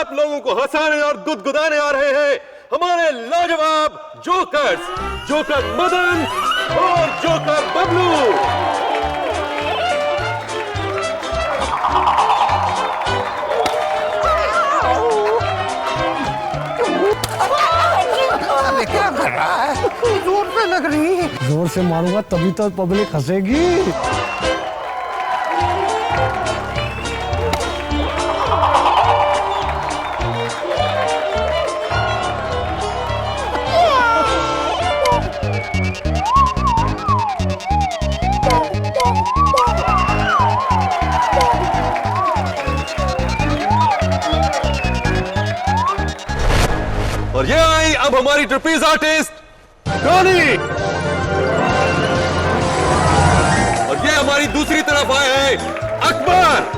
आप लोगों को हंसाने और गुदगुदाने आ रहे हैं हमारे लाजवाब जोकर्स, जोकर मदन और जोकर बबलू। क्या कर रहा है? जोर से लग रही है। जोर से मारूंगा तभी तो पब्लिक हंसेगी। और ये आई अब हमारी ट्रपेज आर्टिस्ट टोनी। और ये हमारी दूसरी तरफ आए हैं अकबर।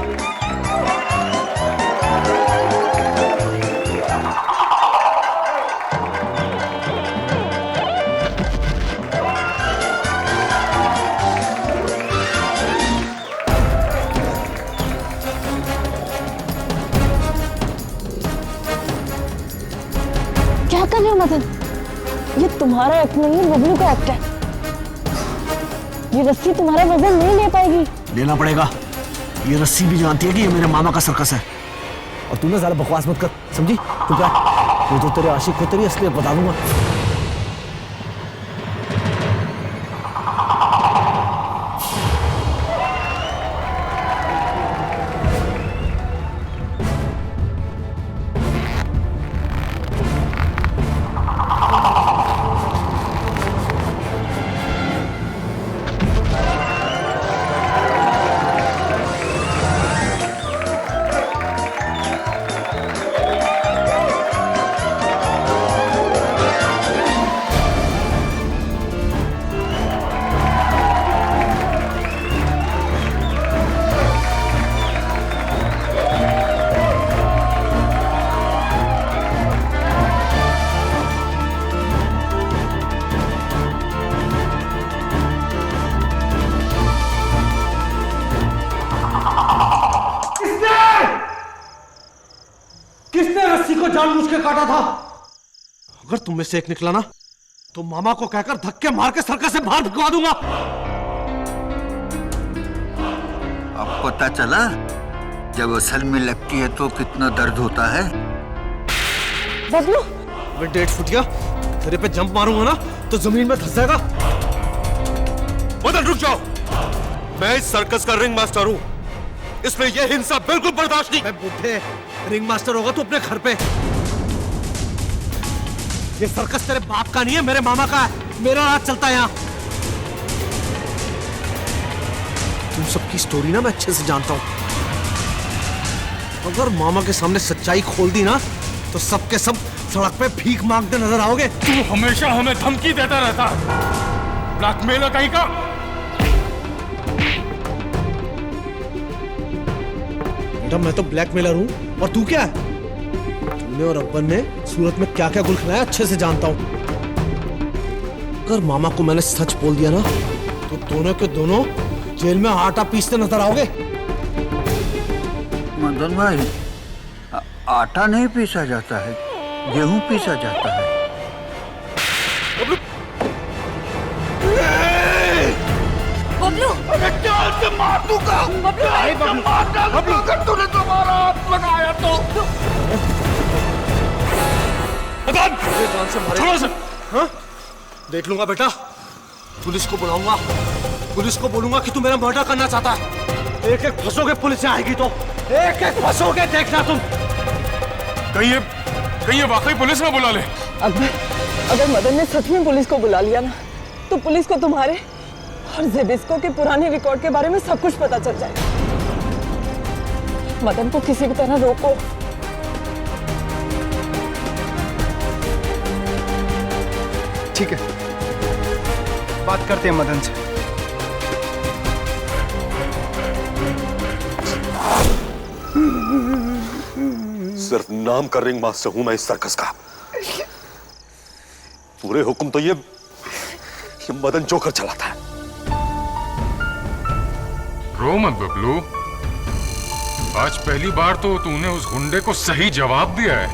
क्या कर रहे हो मदन? ये तुम्हारा एक्ट नहीं है, बबलू का एक्ट है। ये रस्सी तुम्हारा वजन नहीं ले पाएगी। लेना पड़ेगा। ये रस्सी भी जानती है कि ये मेरे मामा का सर्कस है। और तू ना ज़्यादा बकवास मत कर, समझी? तू क्या? वो तो तेरे आशिक को तेरी असलियत बता दूंगा। किसने रस्सी को जानबूझ के काटा था? अगर तुम में से एक निकला ना तो मामा को कहकर धक्के मार के सर्कस से बाहर भिजवा दूंगा। अब पता चला जब असल में लगती है तो कितना दर्द होता है। बबलू, मैं 1.5 फुटिया तेरे पे जंप मारूंगा ना तो जमीन में धंस जाएगा। मदन रुक जाओ, मैं इस सर्कस का रिंग मास्टर हूं, इसमें यह हिंसा बिल्कुल बर्दाश्त नहीं। मैं बुढ़े रिंग मास्टर होगा तो अपने घर पे। ये सर्कस तेरे बाप का नहीं है, मेरे मामा का है। मेरा राज चलता है यहाँ। तुम सबकी स्टोरी ना मैं अच्छे से जानता हूं। अगर मामा के सामने सच्चाई खोल दी ना तो सबके सब सड़क पे भीख मांगते नजर आओगे। तू हमेशा हमें धमकी देता रहता, ब्लैकमेलर कहीं का। बेटा मैं तो ब्लैकमेलर हूं और तू क्या है? तूने और अब्बन ने सूरत में क्या क्या गुल खिलाया अच्छे से जानता हूं। अगर मामा को मैंने सच बोल दिया ना तो दोनों के दोनों जेल में आटा पीसते नजर आओगे। मदन भाई, आटा नहीं पीसा जाता है, गेहूं पीसा जाता है। बबलू, जान से मार दूंगा। बबलू, अगर तूने तुम्हारा हाथ लगाया तो जान से मारे। छोड़ो सर। हाँ? देख लूंगा बेटा, पुलिस को बुलाऊंगा, पुलिस को बोलूंगा कि तू मेरा मर्डर करना चाहता है। एक एक फंसोगे, पुलिस आएगी तो एक एक फंसोगे, देखना तुम। कहीं ये वाकई पुलिस ना बुला ले। अगर मदन ने सच में पुलिस को बुला लिया ना तो पुलिस को तुम्हारे और जेबिस्को के पुराने रिकॉर्ड के बारे में सब कुछ पता चल जाएगा। मदन को किसी भी तरह रोको। ठीक है, बात करते हैं मदन से। सिर्फ नाम का रिंग मास्टर हूं मैं इस सर्कस का, पूरे हुक्म तो ये मदन जोकर चलाता है। रो मत बबलू, आज पहली बार तो तूने उस गुंडे को सही जवाब दिया है।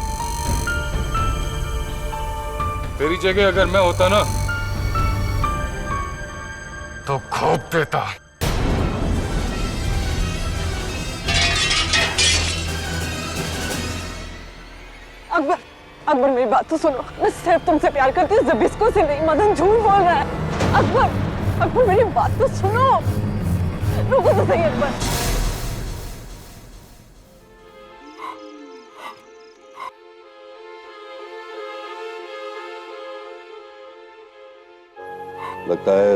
तेरी जगह अगर मैं होता ना तो खोप देता। अकबर, अकबर मेरी बात तो सुनो। मैं सिर्फ तुमसे प्यार करती हूँ, ज़बिस्को से नहीं। मदन झूठ बोल रहा है। अकबर, अकबर मेरी बात तो सुनो। रुको तो सही अकबर। लगता है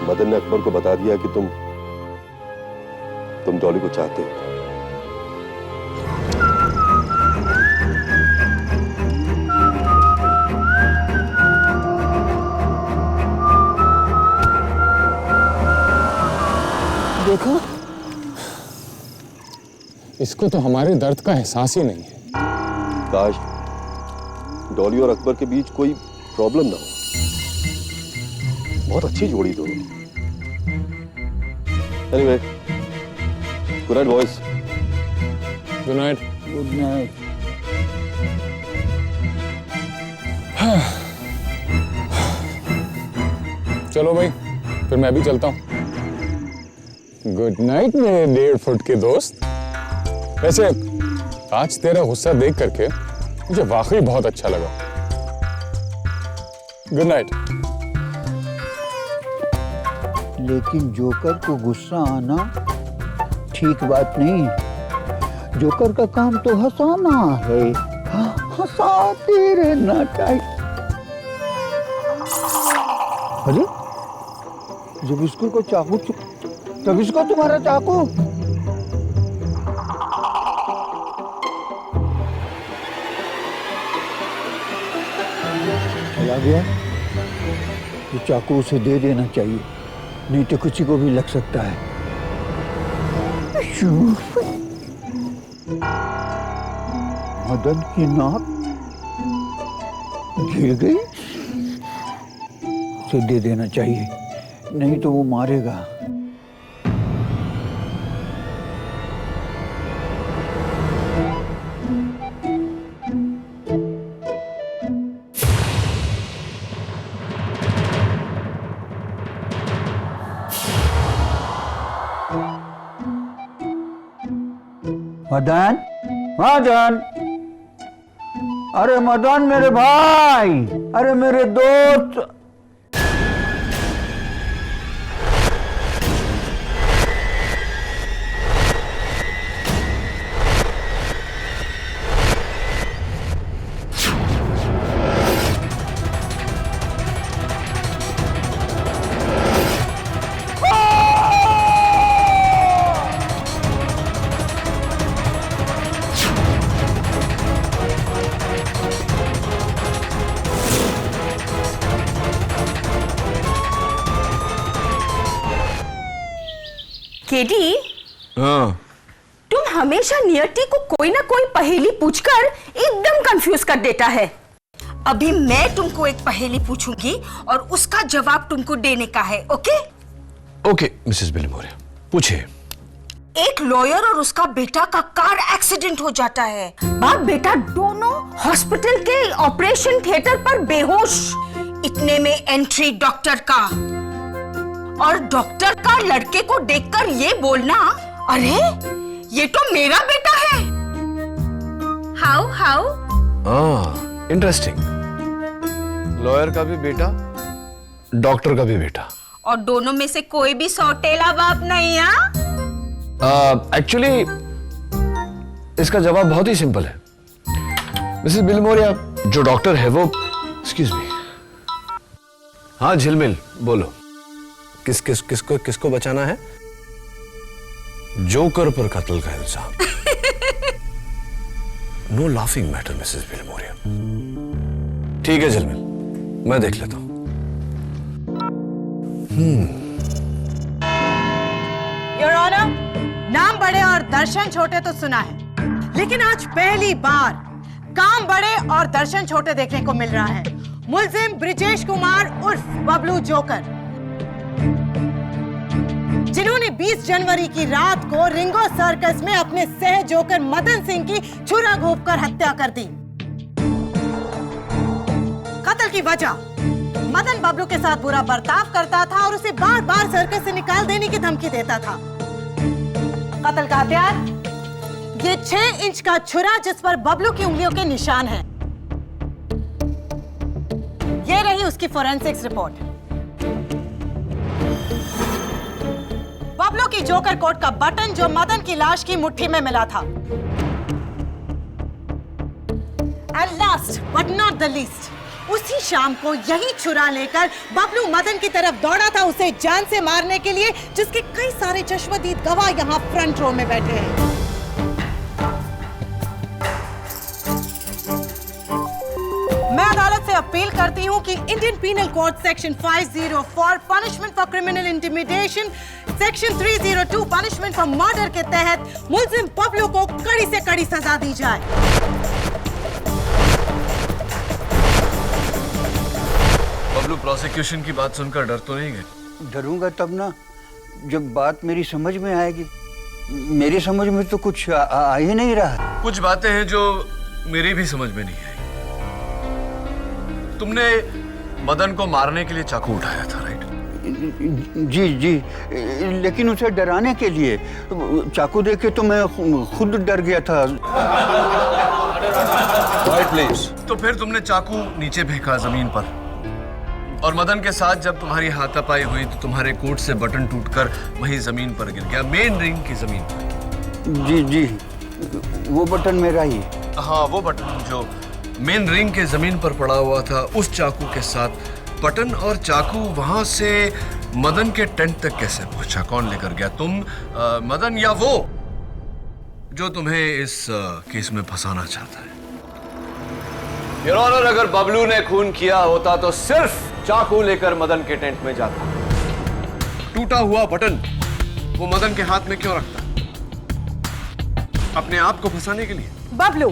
मदन ने अकबर को बता दिया कि तुम डॉली को चाहते हो। देखो, इसको तो हमारे दर्द का एहसास ही नहीं है। काश डॉली और अकबर के बीच कोई प्रॉब्लम ना हो। बहुत अच्छी जोड़ी दोनों। Anyway, good night boys. Good night. Good night. चलो भाई, फिर मैं भी चलता हूँ। गुड नाइट मेरे 1.5 फुट के दोस्त। वैसे आज तेरा गुस्सा देख करके मुझे वाकई बहुत अच्छा लगा। Good night. लेकिन जोकर को गुस्सा आना ठीक बात नहीं है। जोकर का काम तो हंसाना है। हंसाते रहना चाहिए। अरे जब इसको चाकू, तब इसको तुम्हारा चाकू। चला गया। ये चाकू उसे दे देना चाहिए, नहीं तो किसी को भी लग सकता है। मदन की नाक गिर गई, उसे दे देना चाहिए, नहीं तो वो मारेगा। मदन, मदन, अरे मदन मेरे भाई, अरे मेरे दोस्त। केडी, हाँ। तुम हमेशा नियति को कोई ना कोई पहेली पूछकर एकदम कंफ्यूज कर देता है। अभी मैं तुमको एक पहेली पूछूंगी और उसका जवाब तुमको देने का है, ओके? ओके मिसेस बिलमोरिया, पूछिए। एक लॉयर और उसका बेटा का कार एक्सीडेंट हो जाता है। बाप बेटा दोनों हॉस्पिटल के ऑपरेशन थिएटर पर बेहोश। इतने में एंट्री डॉक्टर का, और डॉक्टर का लड़के को देखकर ये बोलना, अरे ये तो मेरा बेटा है। How interesting. लॉयर का भी बेटा, डॉक्टर का भी बेटा, और दोनों में से कोई भी सौतेला बाप नहीं है। एक्चुअली इसका जवाब बहुत ही सिंपल है मिसेस बिलमोरिया। जो डॉक्टर है वो, एक्सक्यूज मी, हाँ झिलमिल बोलो। किसको बचाना है? जोकर पर कत्ल का इल्जाम। No laughing matter Mrs Bilimoria. ठीक है झिलमिल, मैं देख लेता हूं। योर ऑनर, नाम बड़े और दर्शन छोटे तो सुना है, लेकिन आज पहली बार काम बड़े और दर्शन छोटे देखने को मिल रहा है। मुलजिम ब्रिजेश कुमार उर्फ बबलू जोकर, जिन्होंने 20 जनवरी की रात को रिंगो सर्कस में अपने सह जोकर मदन सिंह की छुरा घोंपकर हत्या कर दी। कत्ल की वजह, मदन बबलू के साथ बुरा बर्ताव करता था और उसे बार बार सर्कस से निकाल देने की धमकी देता था। कत्ल का हथियार, ये 6 इंच का छुरा जिस पर बबलू की उंगलियों के निशान हैं। ये रही उसकी फोरेंसिक्स रिपोर्ट। बबलू की जोकर कोट का बटन जो मदन की लाश की मुट्ठी में मिला था। And last but not the least, उसी शाम को यही छुरा लेकर बबलू मदन की तरफ दौड़ा था उसे जान से मारने के लिए, जिसके कई सारे चश्मदीद गवाह यहां फ्रंट रो में बैठे हैं। मैं अदालत से अपील करती हूं कि Indian penal code section 504 punishment for criminal intimidation, section 302 punishment for murder के तहत मुल्जिम बबलू को कड़ी से कड़ी सजा दी जाए। बबलू प्रोसिक्यूशन की बात सुनकर डर तो नहीं गए? डरूंगा तब ना जब बात मेरी समझ में आएगी। मेरी समझ में तो कुछ आ ही नहीं रहा। कुछ बातें हैं जो मेरी भी समझ में नहीं आई। तुमने मदन को मारने के लिए चाकू उठाया था, राइट? जी जी, लेकिन उसे डराने के लिए। चाकू देख के तो मैं खुद डर गया था। Right please. तो फिर तुमने चाकू नीचे फेंका जमीन पर, और मदन के साथ जब तुम्हारी हाथापाई हुई तो तुम्हारे कोट से बटन टूटकर वही जमीन पर गिर गया, मेन रिंग की जमीन पर। जी जी, वो बटन मेरा ही। हाँ, वो बटन जो मेन रिंग के जमीन पर पड़ा हुआ था, उस चाकू के साथ बटन और चाकू वहां से मदन के टेंट तक कैसे पहुंचा? कौन लेकर गया? तुम, मदन, या वो जो तुम्हें इस केस में फंसाना चाहता है? योर ऑनर, अगर बबलू ने खून किया होता तो सिर्फ चाकू लेकर मदन के टेंट में जाता। टूटा हुआ बटन वो मदन के हाथ में क्यों रखता? अपने आप को फंसाने के लिए। बबलू,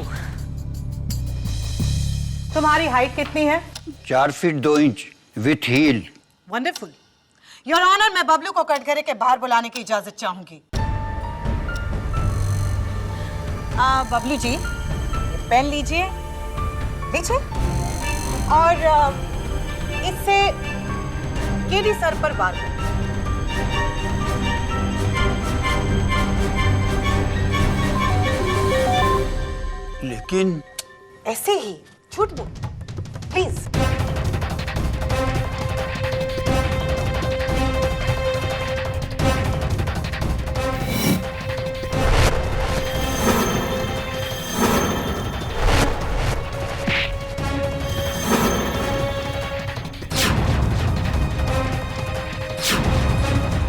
तुम्हारी हाइट कितनी है? 4 feet 2 inch with heel. Wonderful. Your honour, मैं बबलू को कटघरे के बाहर बुलाने की इजाजत चाहूंगी। बबलू जी, पेन लीजिए, और इससे केडी सर पर वार करें। लेकिन ऐसे ही झूठ बोल, प्लीज।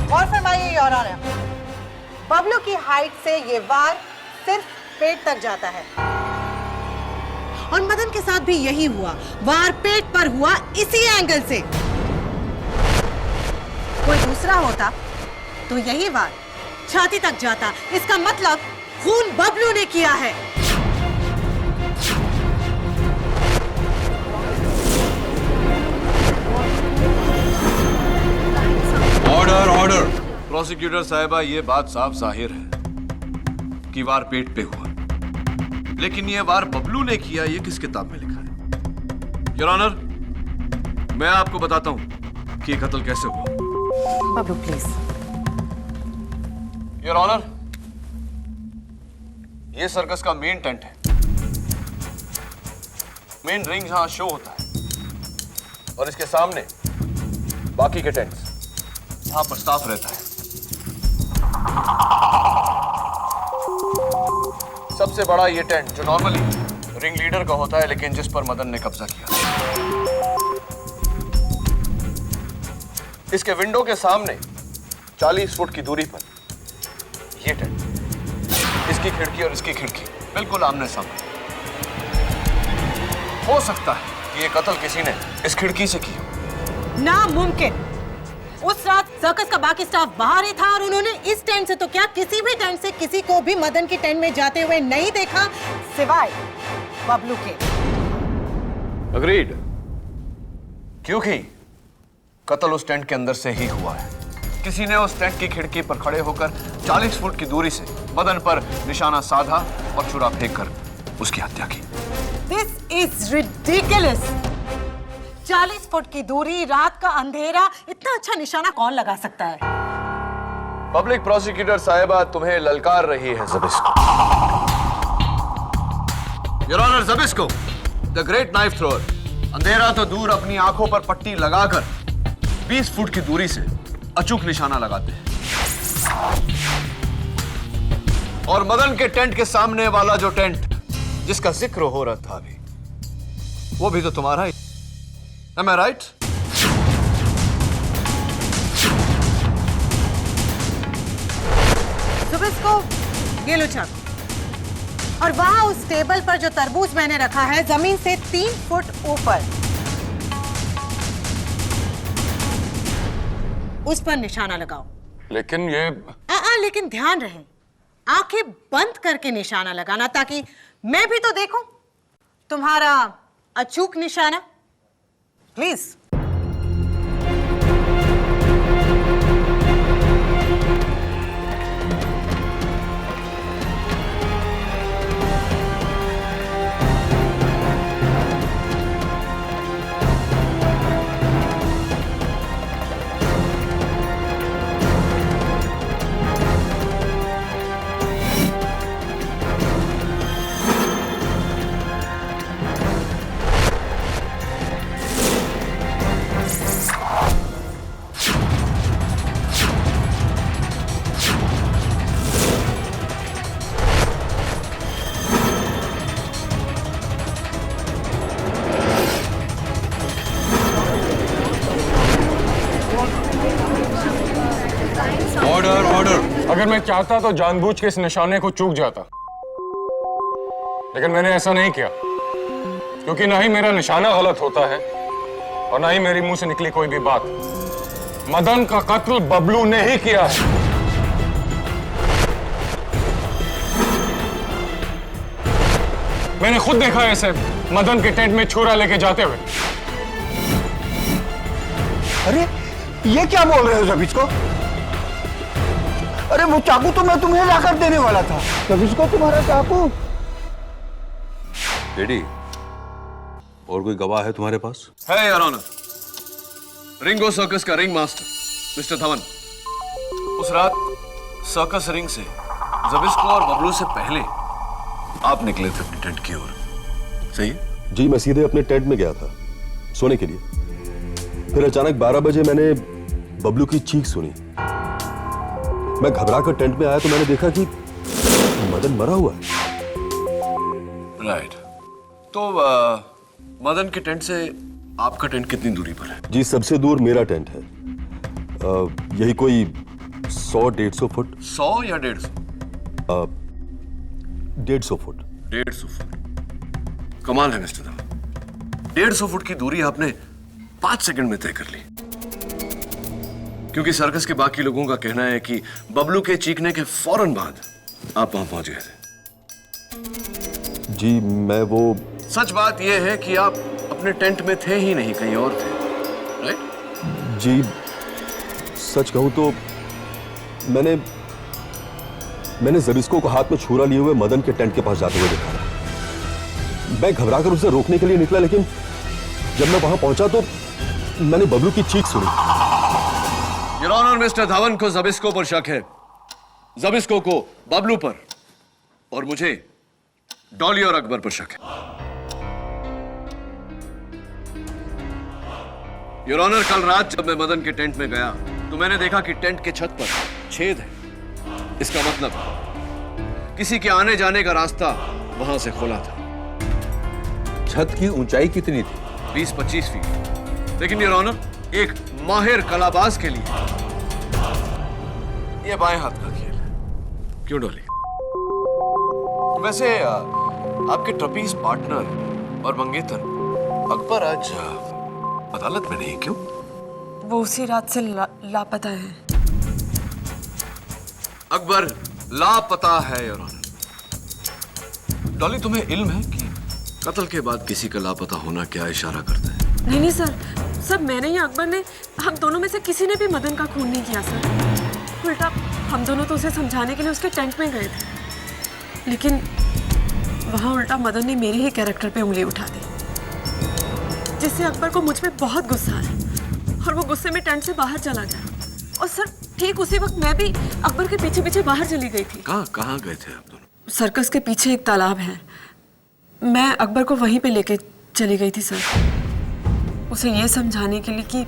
और फरमाइए योर ऑनर, बबलू की हाइट से ये वार सिर्फ पेट तक जाता है, और मदन के साथ भी यही हुआ। वार पेट पर हुआ इसी एंगल से। कोई दूसरा होता तो यही वार छाती तक जाता। इसका मतलब खून बबलू ने किया है। Order, order. प्रोसिक्यूटर साहिबा, ये बात साफ जाहिर है कि वार पेट पे हुआ, लेकिन ये वार बबलू ने किया, ये किस किताब में लिखा है? योर ऑनर, मैं आपको बताता हूं कि ये कत्ल कैसे हुआ। बबलू प्लीज। योर ऑनर, ये सर्कस का मेन टेंट है, मेन रिंग जहां शो होता है, और इसके सामने बाकी के टेंट्स जहां पर स्टाफ रहता है। सबसे बड़ा ये टेंट जो नॉर्मली रिंग लीडर का होता है, लेकिन जिस पर मदन ने कब्जा किया। इसके विंडो के सामने 40 फुट की दूरी पर ये टेंट, इसकी खिड़की और इसकी खिड़की बिल्कुल आमने सामने। हो सकता है कि ये कत्ल किसी ने इस खिड़की से की हो। नामुमकिन। उस रात सर्कस का बाकी स्टाफ बाहर ही था, और उन्होंने इस टेंट से तो क्या किसी भी टेंट से किसी को भी मदन की टेंट में जाते हुए नहीं देखा, सिवाय बबलू के। अग्रीड, क्योंकि कत्ल उस टेंट के अंदर से ही हुआ है। किसी ने उस टेंट की खिड़की पर खड़े होकर 40 फुट की दूरी से मदन पर निशाना साधा और छुरा फेंक कर उसकी हत्या की। This is ridiculous. 40 फुट की दूरी, रात का अंधेरा, इतना अच्छा निशाना कौन लगा सकता है? पब्लिक प्रोसिक्यूटर साहिबा तुम्हें ललकार रही है Zbyszko. Your honour, Zbyszko the great knife thrower अंधेरा तो दूर अपनी आंखों पर पट्टी लगाकर 20 फुट की दूरी से अचूक निशाना लगाते हैं। और मदन के टेंट के सामने वाला जो टेंट जिसका जिक्र हो रहा था अभी, वो भी तो तुम्हारा ही। Am I right? ज़बिस्को, ये लो चाकू। और वहां उस टेबल पर जो तरबूज मैंने रखा है, जमीन से 3 फुट ऊपर, उस पर निशाना लगाओ। लेकिन ये लेकिन ध्यान रहे, आंखें बंद करके निशाना लगाना, ताकि मैं भी तो देखूं तुम्हारा अचूक निशाना। प्लीज। अगर मैं चाहता तो जानबूझ के इस निशाने को चूक जाता, लेकिन मैंने ऐसा नहीं किया, क्योंकि ना ही मेरा निशाना गलत होता है और ना ही मेरी मुंह से निकली कोई भी बात। मदन का कत्ल बबलू ने ही किया है। मैंने खुद देखा है इसे मदन के टेंट में छुरा लेके जाते हुए। अरे ये क्या बोल रहे हो ज़बिस्को? अरे वो चाकू तो मैं तुम्हें लाकर देने वाला था। ज़बिस्को, तुम्हारा चाकू। डैडी, और कोई गवाह है तुम्हारे पास? है योर ऑनर, रिंगो सर्कस का रिंग मास्टर मिस्टर धवन। उस रात सर्कस रिंग से ज़बिस्को और बबलू से पहले आप निकले थे अपनी टेंट की ओर, सही है? जी, मैं सीधे अपने टेंट में गया था सोने के लिए। फिर अचानक 12 बजे मैंने बबलू की चीख सुनी। मैं घबरा कर टेंट में आया तो मैंने देखा कि मदन मरा हुआ है। राइट। तो मदन के टेंट से आपका टेंट कितनी दूरी पर है? जी, सबसे दूर मेरा टेंट है। यही कोई 100-150 फुट। 100 या 150? 150 फुट। 150 फुट। कमाल है मिस्टर धवन, 150 फुट की दूरी आपने 5 सेकंड में तय कर ली। क्योंकि सर्कस के बाकी लोगों का कहना है कि बबलू के चीखने के फौरन बाद आप वहां पहुंच गए थे। जी, मैं वो। सच बात यह है कि आप अपने टेंट में थे ही नहीं, कहीं और थे, राइट? जी, सच कहूं तो मैंने ज़बिस्को को हाथ में छुरा लिए हुए मदन के टेंट के पास जाते हुए देखा। मैं घबराकर उसे रोकने के लिए निकला, लेकिन जब मैं वहां पहुंचा तो मैंने बबलू की चीख सुनी। योर ऑनर, मिस्टर धवन को ज़बिस्को पर शक है, ज़बिस्को को बबलू पर, और मुझे डॉली और अकबर पर शक है। योर ऑनर, कल रात जब मैं मदन के टेंट में गया तो मैंने देखा कि टेंट के छत पर छेद है। इसका मतलब किसी के आने जाने का रास्ता वहां से खोला था। छत की ऊंचाई कितनी थी? 20-25 फीट। लेकिन योर ऑनर, एक माहिर कलाबाज के लिए यह बाएं हाथ का खेल है। क्यों डॉली? वैसे आपके ट्रपीज पार्टनर और मंगेतर अकबर आज अदालत में नहीं, क्यों? वो उसी रात से लापता है। अकबर लापता है योर ऑनर। डॉली, तुम्हें इल्म है कि कत्ल के बाद किसी का लापता होना क्या इशारा करता है? नहीं सर, मैंने या अकबर ने हम दोनों में से किसी ने भी मदन का खून नहीं किया सर। उल्टा हम दोनों तो उसे समझाने के लिए उसके टेंट में गए थे, लेकिन वहां उल्टा मदन ने मेरे ही कैरेक्टर पे उंगली उठा दी, जिससे अकबर को मुझ पे बहुत गुस्सा आया और वो गुस्से में टेंट से बाहर चला गया। और सर ठीक उसी वक्त मैं भी अकबर के पीछे पीछे बाहर चली गई थी। कहाँ गए थे आप दोनों? सर्कस के पीछे एक तालाब है, मैं अकबर को वहीं पे लेके चली गई थी सर, उसे ये समझाने के लिए कि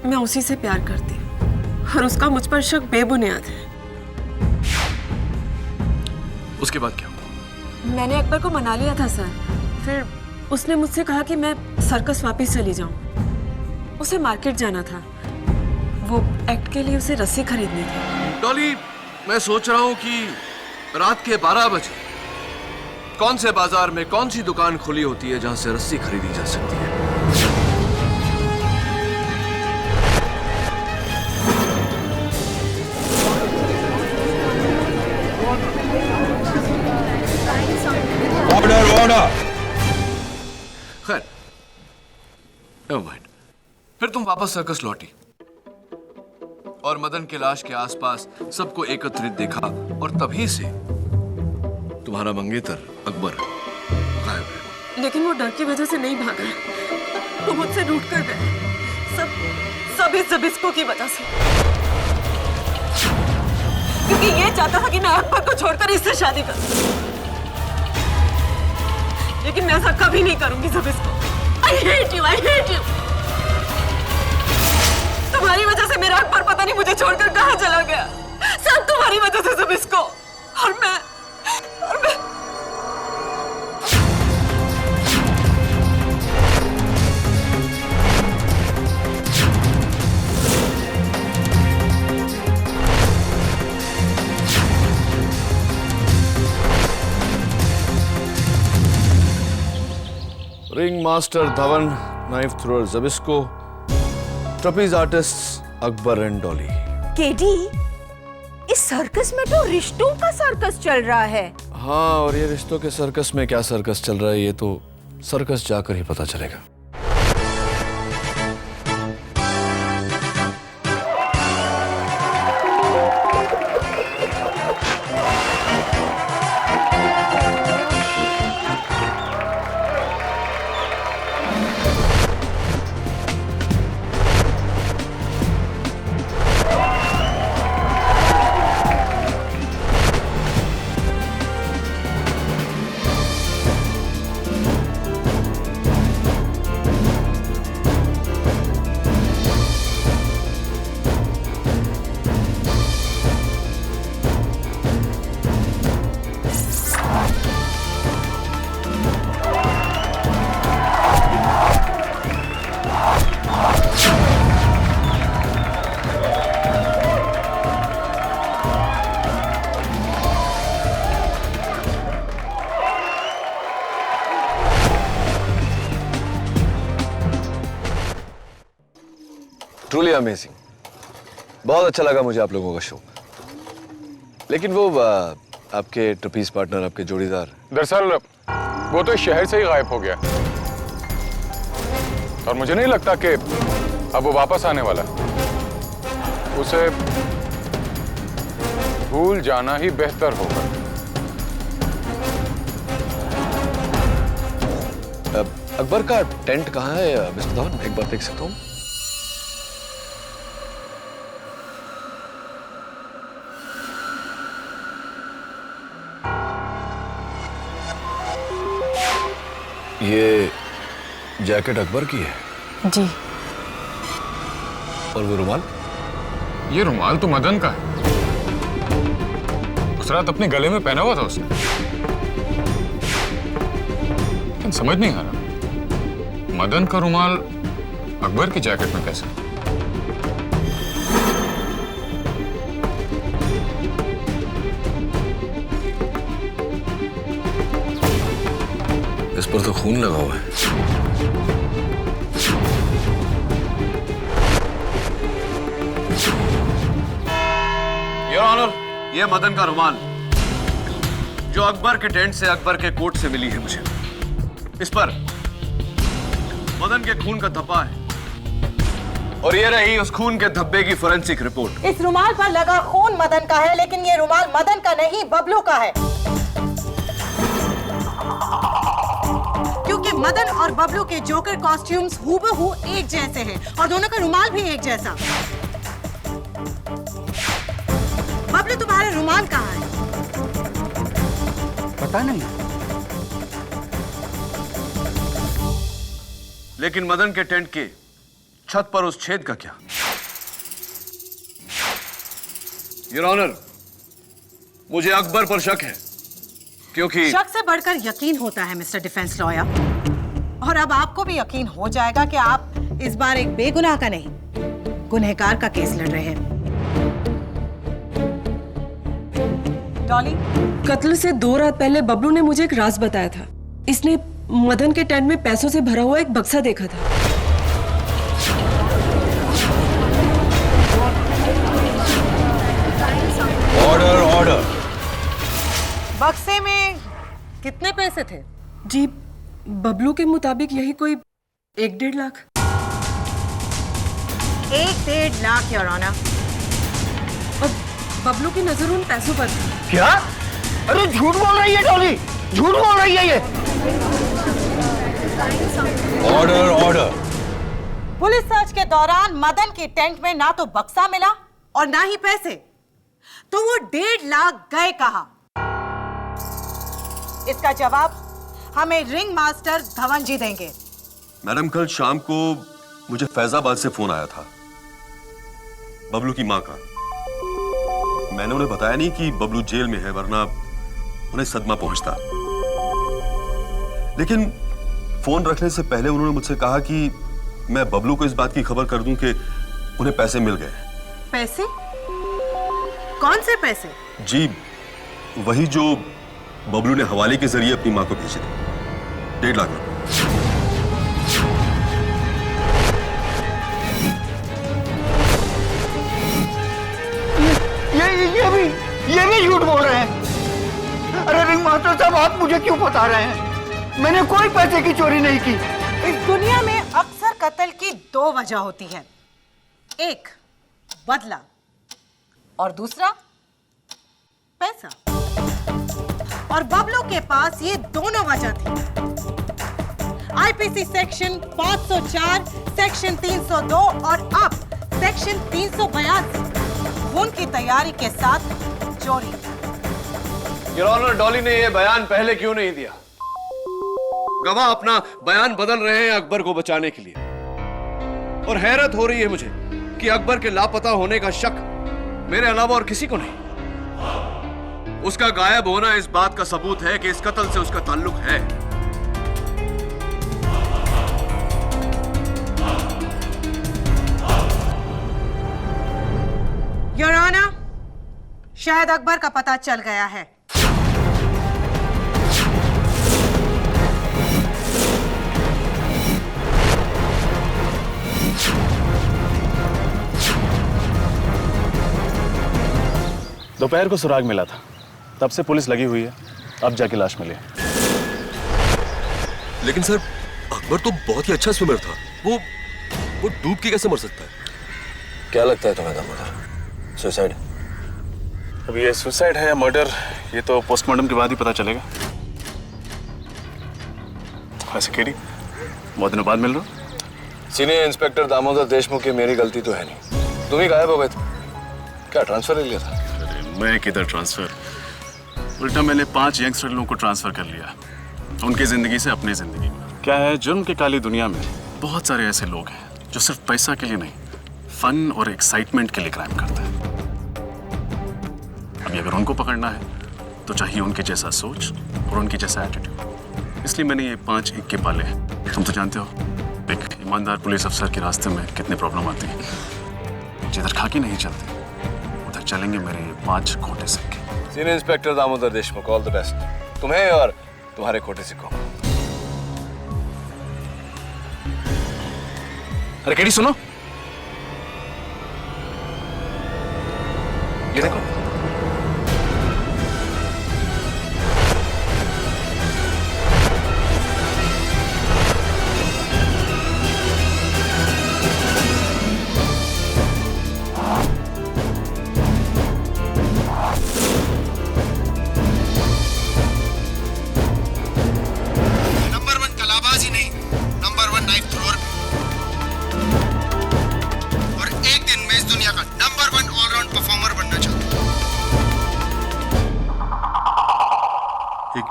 मैं उसी से प्यार करती हूँ और उसका मुझ पर शक बेबुनियाद है। उसके बाद क्या हुआ? मैंने अकबर को मना लिया था सर, फिर उसने मुझसे कहा कि मैं सर्कस वापस चली जाऊं। उसे मार्केट जाना था, वो एक्ट के लिए उसे रस्सी खरीदनी थी। डॉली, मैं सोच रहा हूं कि रात के 12 बजे कौन से बाजार में कौन सी दुकान खुली होती है जहां से रस्सी खरीदी जा सकती है। खैर, never mind। फिर तुम वापस सर्कस लौटी और मदन के लाश के आसपास सबको एकत्रित देखा और तभी से तुम्हारा मंगेतर अकबर गायब है। लेकिन वो डर की वजह से नहीं भागा, वो मुझसे रूठ कर गए, सब इस जबिस्को की वजह से, क्योंकि ये चाहता था कि मैं अकबर को छोड़कर इससे शादी करूं, लेकिन मैं ऐसा कभी नहीं करूंगी जबिस्को। I hate you, I hate you। तुम्हारी वजह से मेरा अकबर पता नहीं मुझे छोड़कर कहां चला गया, सब तुम्हारी वजह से जबिस्को। और मैं ring master Dhawan, knife thrower Zbyszko, trapeze artist Akbar and Dolly. KD, इस सर्कस में तो रिश्तों का सर्कस चल रहा है। हाँ, और ये रिश्तों के सर्कस में क्या सर्कस चल रहा है ये तो सर्कस जाकर ही पता चलेगा। ट्रूली अमेजिंग, बहुत अच्छा लगा मुझे आप लोगों का शो। लेकिन वो आपके ट्रपीज पार्टनर, आपके जोड़ीदार, दरअसल वो तो इस शहर से ही गायब हो गया और मुझे नहीं लगता कि अब वो वापस आने वाला। उसे भूल जाना ही बेहतर होगा। अकबर का टेंट कहाँ है मिस्टर धवन, एक बार देख सकता हूँ? ये जैकेट अकबर की है? जी। और वो रुमाल? ये रुमाल तो मदन का है, उस रात अपने गले में पहना हुआ था उसने। लेकिन समझ नहीं आ रहा मदन का रुमाल अकबर की जैकेट में कैसे? इस पर तो खून लगा हुआ है। योर ऑनर, ये मदन का रुमाल जो अकबर के टेंट से, अकबर के कोट से मिली है मुझे। इस पर मदन के खून का धब्बा है और ये रही उस खून के धब्बे की फोरेंसिक रिपोर्ट। इस रुमाल पर लगा खून मदन का है, लेकिन ये रुमाल मदन का नहीं, बबलू का है। क्योंकि मदन और बबलू के जोकर कॉस्ट्यूम्स हूबहू एक जैसे हैं और दोनों का रुमाल भी एक जैसा। बबलू, तुम्हारा रुमाल कहाँ है? पता नहीं। लेकिन मदन के टेंट की छत पर उस छेद का क्या? योर ऑनर, मुझे अकबर पर शक है, क्योंकि शक से बढ़कर यकीन होता है मिस्टर डिफेंस लॉयर। और अब आपको भी यकीन हो जाएगा कि आप इस बार एक बेगुनाह का नहीं, गुनहगार का केस लड़ रहे हैं। डॉली, कत्ल से 2 रात पहले बबलू ने मुझे एक राज बताया था। इसने मदन के टेंट में पैसों से भरा हुआ एक बक्सा देखा था। Order order. बक्से में कितने पैसे थे? जी, बबलू के मुताबिक यही कोई 1-1.5 लाख। 1-1.5 lakh your honour. और बबलू की नजर उन पैसों पर थी। क्या? अरे झूठ बोल रही है डॉली, झूठ बोल रही है ये। Order order. पुलिस सर्च के दौरान मदन की टेंट में ना तो बक्सा मिला और ना ही पैसे, तो वो 1.5 लाख गए कहाँ? इसका जवाब हमें रिंग मास्टर धवन जी देंगे। मैडम, कल शाम को मुझे फैजाबाद से फोन आया था बबलू की मां का। मैंने उन्हें बताया नहीं कि बबलू जेल में है, वरना उन्हें सदमा पहुंचता। लेकिन फोन रखने से पहले उन्होंने मुझसे कहा कि मैं बबलू को इस बात की खबर कर दूं कि उन्हें पैसे मिल गए। पैसे? कौन से पैसे? जी, वही जो बबलू ने हवाले के जरिए अपनी मां को भेजे थे, 1.5 लाख रुपए। ये भी झूठ बोल रहे हैं। अरे रिंग मास्टर साहब, आप मुझे क्यों बता रहे हैं? मैंने कोई पैसे की चोरी नहीं की। इस दुनिया में अक्सर कत्ल की 2 वजह होती है, एक बदला और दूसरा पैसा। और बबलू के पास ये दोनों वजह थी। आईपीसी सेक्शन 504, सेक्शन 302 और अब सेक्शन 382 खून की तैयारी के साथ चोरी। योर ऑनर, डॉली ने यह बयान पहले क्यों नहीं दिया? गवाह अपना बयान बदल रहे हैं अकबर को बचाने के लिए। और हैरत हो रही है मुझे कि अकबर के लापता होने का शक मेरे अलावा और किसी को नहीं। उसका गायब होना इस बात का सबूत है कि इस कत्ल से उसका ताल्लुक है। योर ऑनर, शायद अकबर का पता चल गया है। दोपहर को सुराग मिला था, तब से पुलिस लगी हुई है, अब जाके लाश मिली। लेकिन सर, अकबर तो बहुत ही अच्छा स्विमर था। वो डूब के कैसे मर सकता है? क्या लगता है तुम्हें दामोदर? सुसाइड? अब ये सुसाइड है या मर्डर, ये तो पोस्टमार्टम के बाद ही पता चलेगा। वैसे केडी, बहुत दिनों बाद मिल रहा हूं। सीनियर इंस्पेक्टर दामोदर देशमुख की मेरी गलती तो है नहीं। तुम ही गायब हो गए थे। क्या ट्रांसफर ले लिया था? मैं किधर ट्रांसफर, उल्टा मैंने 5 यंगस्टर लोगों को ट्रांसफर कर लिया, उनकी जिंदगी से अपनी जिंदगी में। क्या है, जुर्म की काली दुनिया में बहुत सारे ऐसे लोग हैं जो सिर्फ पैसा के लिए नहीं, फन और एक्साइटमेंट के लिए क्राइम करते हैं। अभी अगर उनको पकड़ना है तो चाहिए उनके जैसा सोच और उनके जैसा एटीट्यूड। इसलिए मैंने ये 5 इक्के पाले हैं। तुम तो जानते हो एक ईमानदार पुलिस अफसर के रास्ते में कितनी प्रॉब्लम आती है। जिधर खाकी नहीं चलती उधर चलेंगे मेरे 5 खोटे सिक्के। Senior inspector Damodar Deshmukh, all the best तुम्हें और तुम्हारे खोटे सिक्कों। अरे केडी सुनो, ये देखो।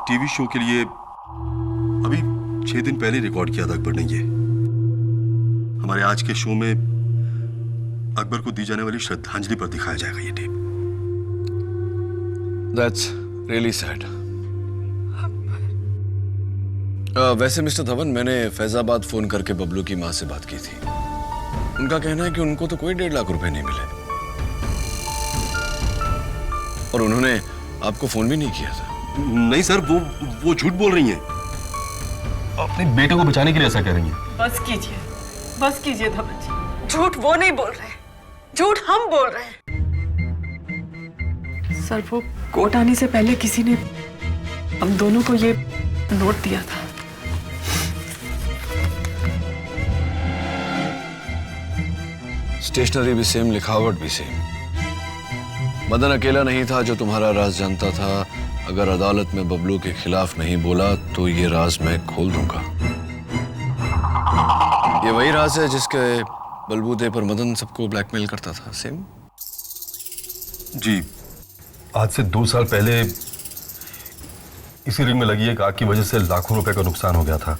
टीवी शो के लिए अभी 6 दिन पहले रिकॉर्ड किया था अकबर ने ये। हमारे आज के शो में अकबर को दी जाने वाली श्रद्धांजलि पर दिखाया जाएगा ये टेप। That's really sad. वैसे मिस्टर धवन, मैंने फैजाबाद फोन करके बबलू की माँ से बात की थी। उनका कहना है कि उनको तो कोई 1.5 लाख रुपए नहीं मिले और उन्होंने आपको फोन भी नहीं किया था। नहीं सर, वो झूठ बोल रही हैं। अपने बेटे को बचाने के लिए ऐसा कह रही हैं। बस कीजिए धवन जी। झूठ वो नहीं बोल रहे, झूठ हम बोल रहे हैं। सर, वो कोर्ट आने से पहले किसी ने हम दोनों को ये नोट दिया था। स्टेशनरी भी सेम, लिखावट भी सेम। मदन अकेला नहीं था जो तुम्हारा राज जानता था। अगर अदालत में बबलू के खिलाफ नहीं बोला तो ये राज मैं खोल दूंगा। ये वही राज है जिसके बलबूते पर मदन सबको ब्लैकमेल करता था। सेम जी, आज से 2 साल पहले इसी रिंग में लगी एक आग की वजह से लाखों रुपए का नुकसान हो गया था।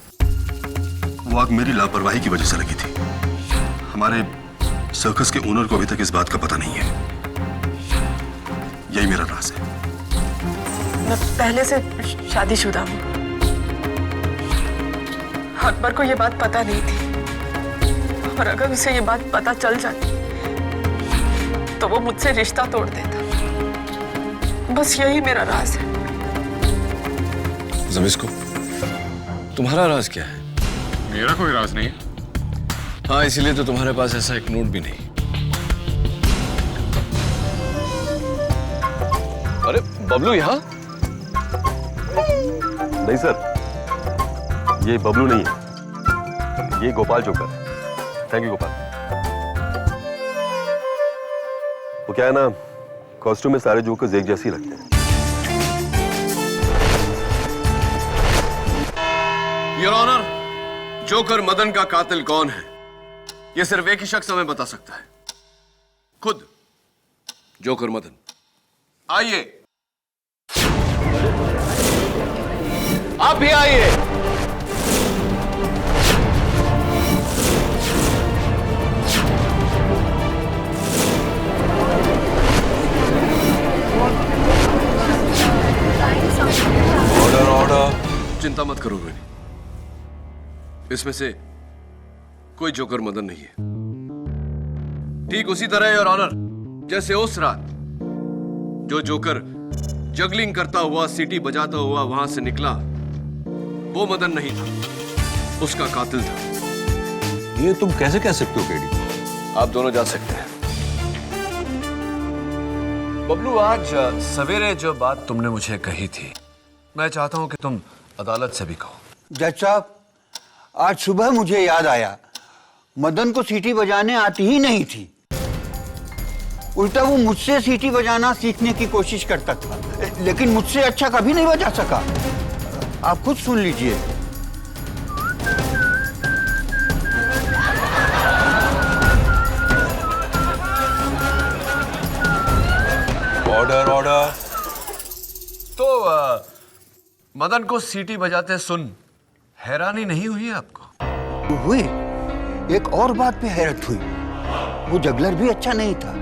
वो आग मेरी लापरवाही की वजह से लगी थी। हमारे सर्कस के ओनर को अभी तक इस बात का पता नहीं है। यही मेरा राज है। मैं पहले से शादीशुदा हूँ। अकबर को ये बात पता नहीं थी और अगर उसे ये बात पता चल जाती तो वो मुझसे रिश्ता तोड़ देता। बस यही मेरा राज है। ज़बिस्को, तुम्हारा राज क्या है? मेरा कोई राज नहीं है। हाँ, इसीलिए तो तुम्हारे पास ऐसा एक नोट भी नहीं। अरे बबलू यहाँ? नहीं सर, ये बबलू नहीं है, ये गोपाल जोकर है। Thank you Gopal. वो क्या है ना, कॉस्ट्यूम में सारे जोकर्स एक जैसे ही लगते हैं। योर ऑनर, जोकर मदन का कातिल कौन है ये सिर्फ एक ही शख्स हमें बता सकता है, खुद जोकर मदन। आइए, आप भी आइए। Order order. चिंता मत करो रोहिणी, इसमें से कोई जोकर मदन नहीं है। ठीक उसी तरह योर ऑनर, जैसे उस रात जो जोकर जगलिंग करता हुआ, सीटी बजाता हुआ वहां से निकला, वो मदन नहीं था, उसका कातिल था। ये तुम कैसे कह सकते हो केडी? आप दोनों जा सकते हैं। बबलू, आज सवेरे जो बात तुमने मुझे कही थी, मैं चाहता हूं कि तुम अदालत से भी कहो। जज साहब, आज सुबह मुझे याद आया, मदन को सीटी बजाने आती ही नहीं थी। उल्टा वो मुझसे सीटी बजाना सीखने की कोशिश करता था, लेकिन मुझसे अच्छा कभी नहीं बजा सका। आप खुद सुन लीजिए। Order order. तो मदन को सीटी बजाते सुन हैरानी नहीं हुई आपको? हुई। एक और बात पे हैरत हुई, वो जगलर भी अच्छा नहीं था।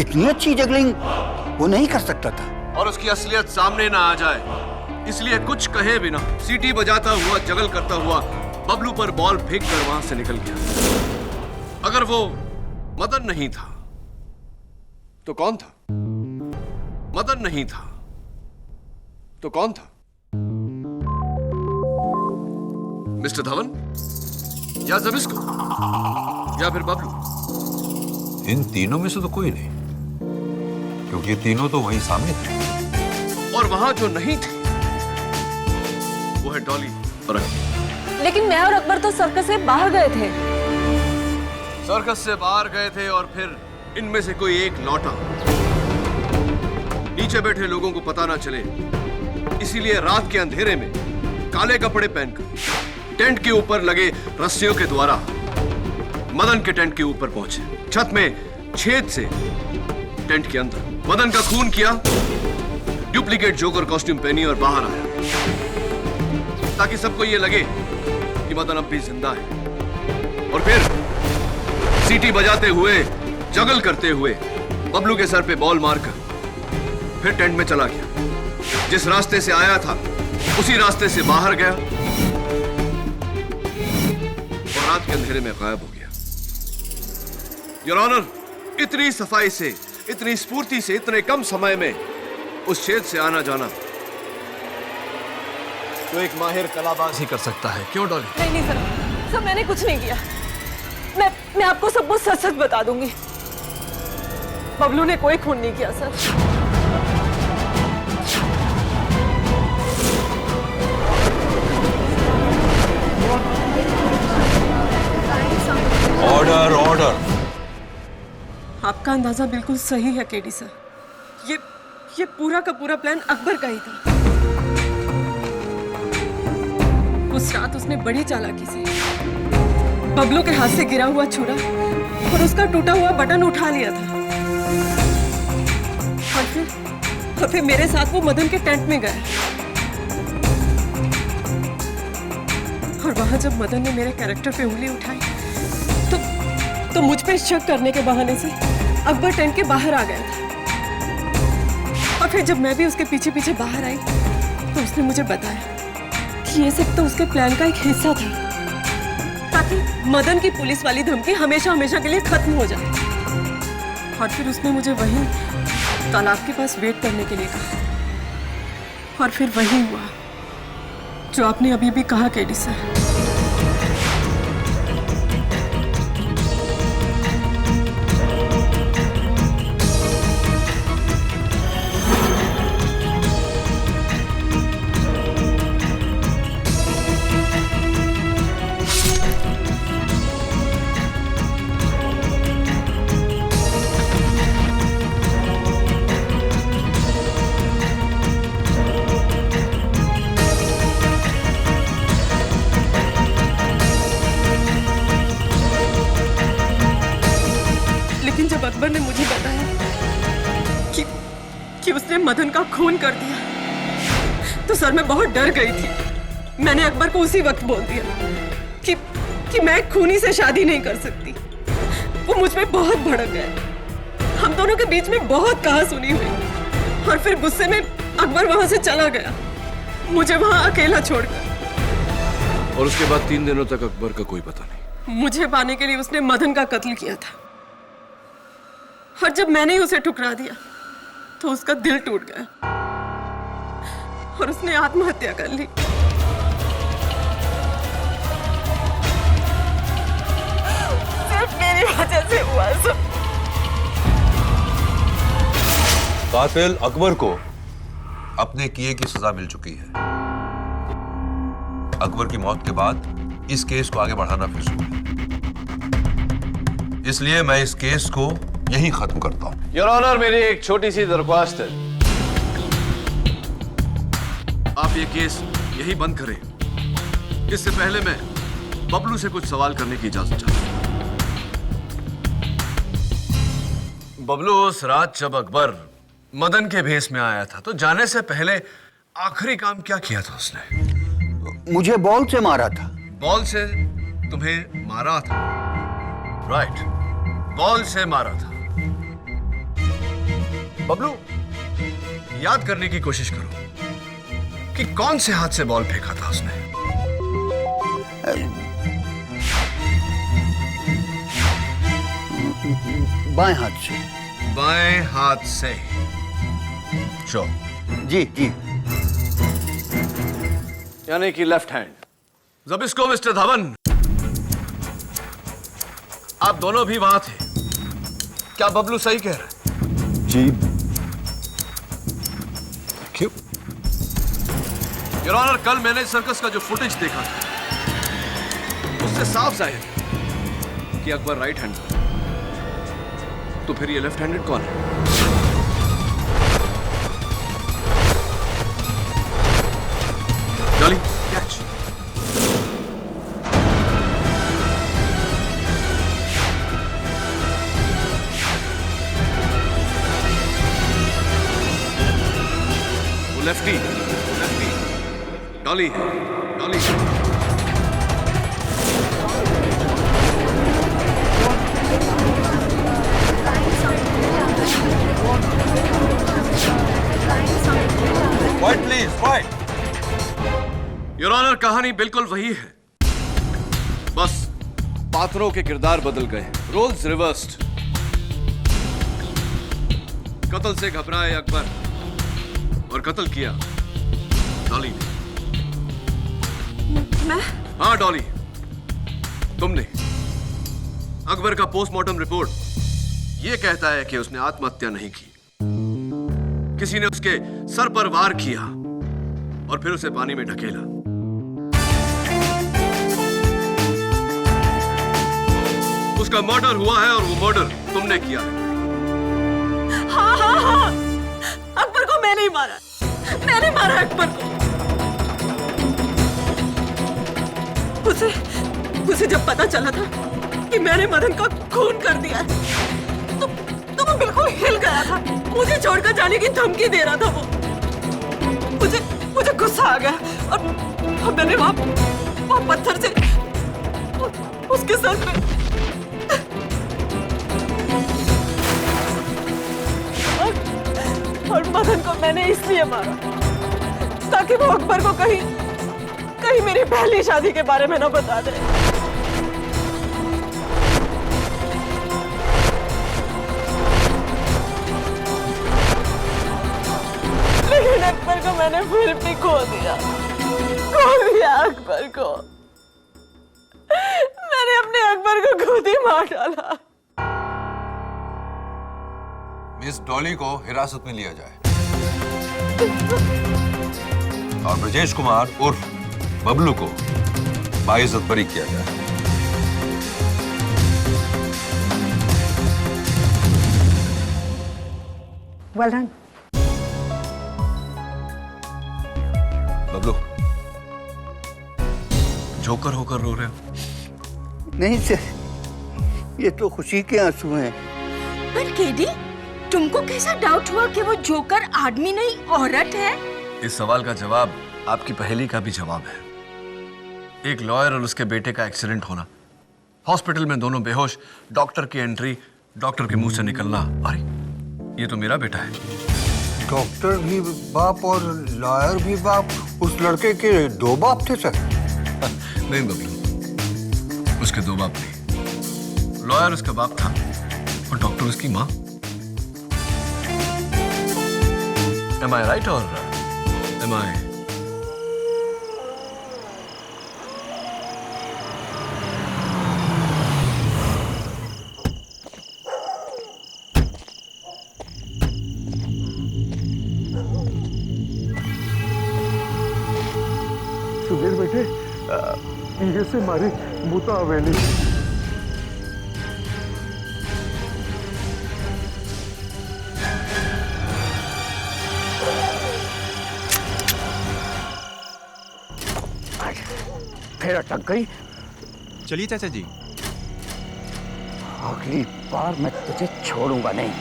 इतनी अच्छी जगलिंग वो नहीं कर सकता था। और उसकी असलियत सामने ना आ जाए इसलिए कुछ कहे बिना सीटी बजाता हुआ, जगल करता हुआ बबलू पर बॉल फेंक कर वहां से निकल गया। अगर वो मदन नहीं था तो कौन था? मदन नहीं था तो कौन था? मिस्टर धवन या ज़बिस्को या फिर बबलू? इन तीनों में से तो कोई नहीं, क्योंकि ये तीनों तो वहीं सामने थे। और वहां जो नहीं थे वो है डॉली और अकबर। लेकिन मैं और अकबर तो सर्कस से बाहर गए थे। सर्कस से बाहर गए थे और फिर इनमें से कोई एक लौटा। नीचे बैठे लोगों को पता ना चले इसीलिए रात के अंधेरे में काले कपड़े पहनकर टेंट के ऊपर लगे रस्सियों के द्वारा मदन के टेंट के ऊपर पहुंचे। छत में छेद से टेंट के अंदर मदन का खून किया, डुप्लीकेट जोकर कॉस्ट्यूम पहनी और बाहर आया ताकि सबको ये लगे कि मदन अब भी जिंदा है। और फिर सीटी बजाते हुए, जगल करते हुए बबलू के सर पे बॉल मारकर फिर टेंट में चला गया। जिस रास्ते से आया था उसी रास्ते से बाहर गया और रात के अंधेरे में गायब हो गया। योर ऑनर, इतनी सफाई से, इतनी स्फूर्ति से, इतने कम समय में उस छेद से आना जाना तो एक माहिर कलाबाज ही कर सकता है। क्यों डॉली? नहीं सर, मैंने कुछ नहीं किया। मैं आपको सब कुछ सच सच बता दूंगी। बबलू ने कोई खून नहीं किया सर। Order order. आपका अंदाजा बिल्कुल सही है केडी सर। ये पूरा का पूरा प्लान अकबर का ही था। उस रात उसने बड़ी चालाकी से बबलू के हाथ से गिरा हुआ छुरा और उसका टूटा हुआ बटन उठा लिया था और फिर मेरे साथ वो मदन के टेंट में गया। और वहां जब मदन ने मेरे कैरेक्टर पे उंगली उठाई तो मुझ पे शक करने के बहाने से अकबर टेंट के बाहर आ गया था। और फिर जब मैं भी उसके पीछे पीछे बाहर आई तो उसने मुझे बताया कि ये सब तो उसके प्लान का एक हिस्सा था ताकि मदन की पुलिस वाली धमकी हमेशा हमेशा के लिए खत्म हो जाए। और फिर उसने मुझे वहीं तालाब के पास वेट करने के लिए कहा। और फिर वही हुआ जो आपने अभी भी कहा केडी सर। अकबर ने मुझे बताया कि उसने मदन का खून कर दिया तो सर मैं बहुत डर गई थी। मैंने अकबर को उसी वक्त बोल दिया कि मैं खूनी से शादी नहीं कर सकती। वो मुझ पे बहुत भड़क गया। हम दोनों के बीच में बहुत कहासुनी हुई और फिर गुस्से में अकबर वहां से चला गया, मुझे वहां अकेला छोड़कर। और उसके बाद 3 दिनों तक अकबर का कोई पता नहीं। मुझे पाने के लिए उसने मदन का कत्ल किया था और जब मैंने ही उसे ठुकरा दिया तो उसका दिल टूट गया और उसने आत्महत्या कर ली। सिर्फ मेरी वजह से हुआ सब। कातिल अकबर को अपने किए की सजा मिल चुकी है। अकबर की मौत के बाद इस केस को आगे बढ़ाना फिजूल है, इसलिए मैं इस केस को यहीं खत्म करता हूं। योर ऑनर, मेरी एक छोटी सी दरख्वास्त है। आप ये केस यही बंद करें। इससे पहले मैं बबलू से कुछ सवाल करने की इजाजत चाहता हूं। बबलू, उस रात जब अकबर मदन के भेस में आया था तो जाने से पहले आखिरी काम क्या किया था उसने? मुझे बॉल से मारा था। बॉल से तुम्हें मारा था? राइट, बॉल से मारा था। बबलू, याद करने की कोशिश करो कि कौन से हाथ से बॉल फेंका था उसने। बाएं हाथ से। बाएं हाथ से। शो। जी जी। यानी कि लेफ्ट हैंड। जबिस्को मिस्टर धवन, आप दोनों भी वहां थे। क्या बबलू सही कह रहा है? जी। क्यों? योर ऑनर, कल मैंने सर्कस का जो फुटेज देखा था उससे साफ जाहिर है कि अकबर राइट हैंड था। तो फिर ये लेफ्ट हैंडेड कौन है? Dolly, catch. Lefty Dolly Dolly wait please, wait. Your honour, कहानी बिल्कुल वही है, बस पात्रों के किरदार बदल गए, रोल्स रिवर्स्ड। कत्ल से घबराए अकबर और कत्ल किया डॉली ने। मैं? हाँ डॉली, तुमने। अकबर का पोस्टमार्टम रिपोर्ट यह कहता है कि उसने आत्महत्या नहीं की, किसी ने उसके सर पर वार किया और फिर उसे पानी में ढकेला। उसका मर्डर हुआ है और वो मर्डर तुमने किया है। हाँ हाँ हाँ, अकबर को मैंने ही मारा, मैंने मारा अकबर को। उसे जब पता चला था कि मैंने मदन का खून कर दिया है, तो वो बिल्कुल हिल गया था, मुझे छोड़कर जाने की धमकी दे रहा था वो। मुझे गुस्सा आ गया और मैंने वहां पत्थर से उसके सर पे और मदन को मैंने इसलिए मारा ताकि वो अकबर को कहीं मेरी पहली शादी के बारे में ना बता दे। लेकिन अकबर को मैंने फिर भी खो दिया अकबर को। मैंने अपने अकबर को खुद ही मार डाला। मिस डॉली को हिरासत में लिया जाए और ब्रजेश कुमार उर्फ बबलू को बाइज्जत बरी किया जाए। Well done. बबलू, जोकर होकर रो रहे हो? नहीं सर, ये तो खुशी के आंसू हैं। पर केडी, तुमको कैसा डाउट हुआ कि वो जोकर आदमी नहीं औरत है? इस सवाल का जवाब आपकी पहेली का भी जवाब है। एक लॉयर और उसके बेटे का एक्सीडेंट होना, हॉस्पिटल में दोनों बेहोश, डॉक्टर की एंट्री, डॉक्टर के मुंह से निकलना, अरे ये तो मेरा बेटा है। डॉक्टर भी बाप और लॉयर भी बाप, उस लड़के के दो बाप थे सर? नहीं बबलू, उसके दो बाप नहीं, लॉयर उसका बाप था और डॉक्टर उसकी माँ। Am I right or am I? Sudhir बेटे, ये से मारी मुता हवेली। फिर अटक गई। चलिए चाचा जी। अगली बार मैं तुझे छोड़ूंगा नहीं।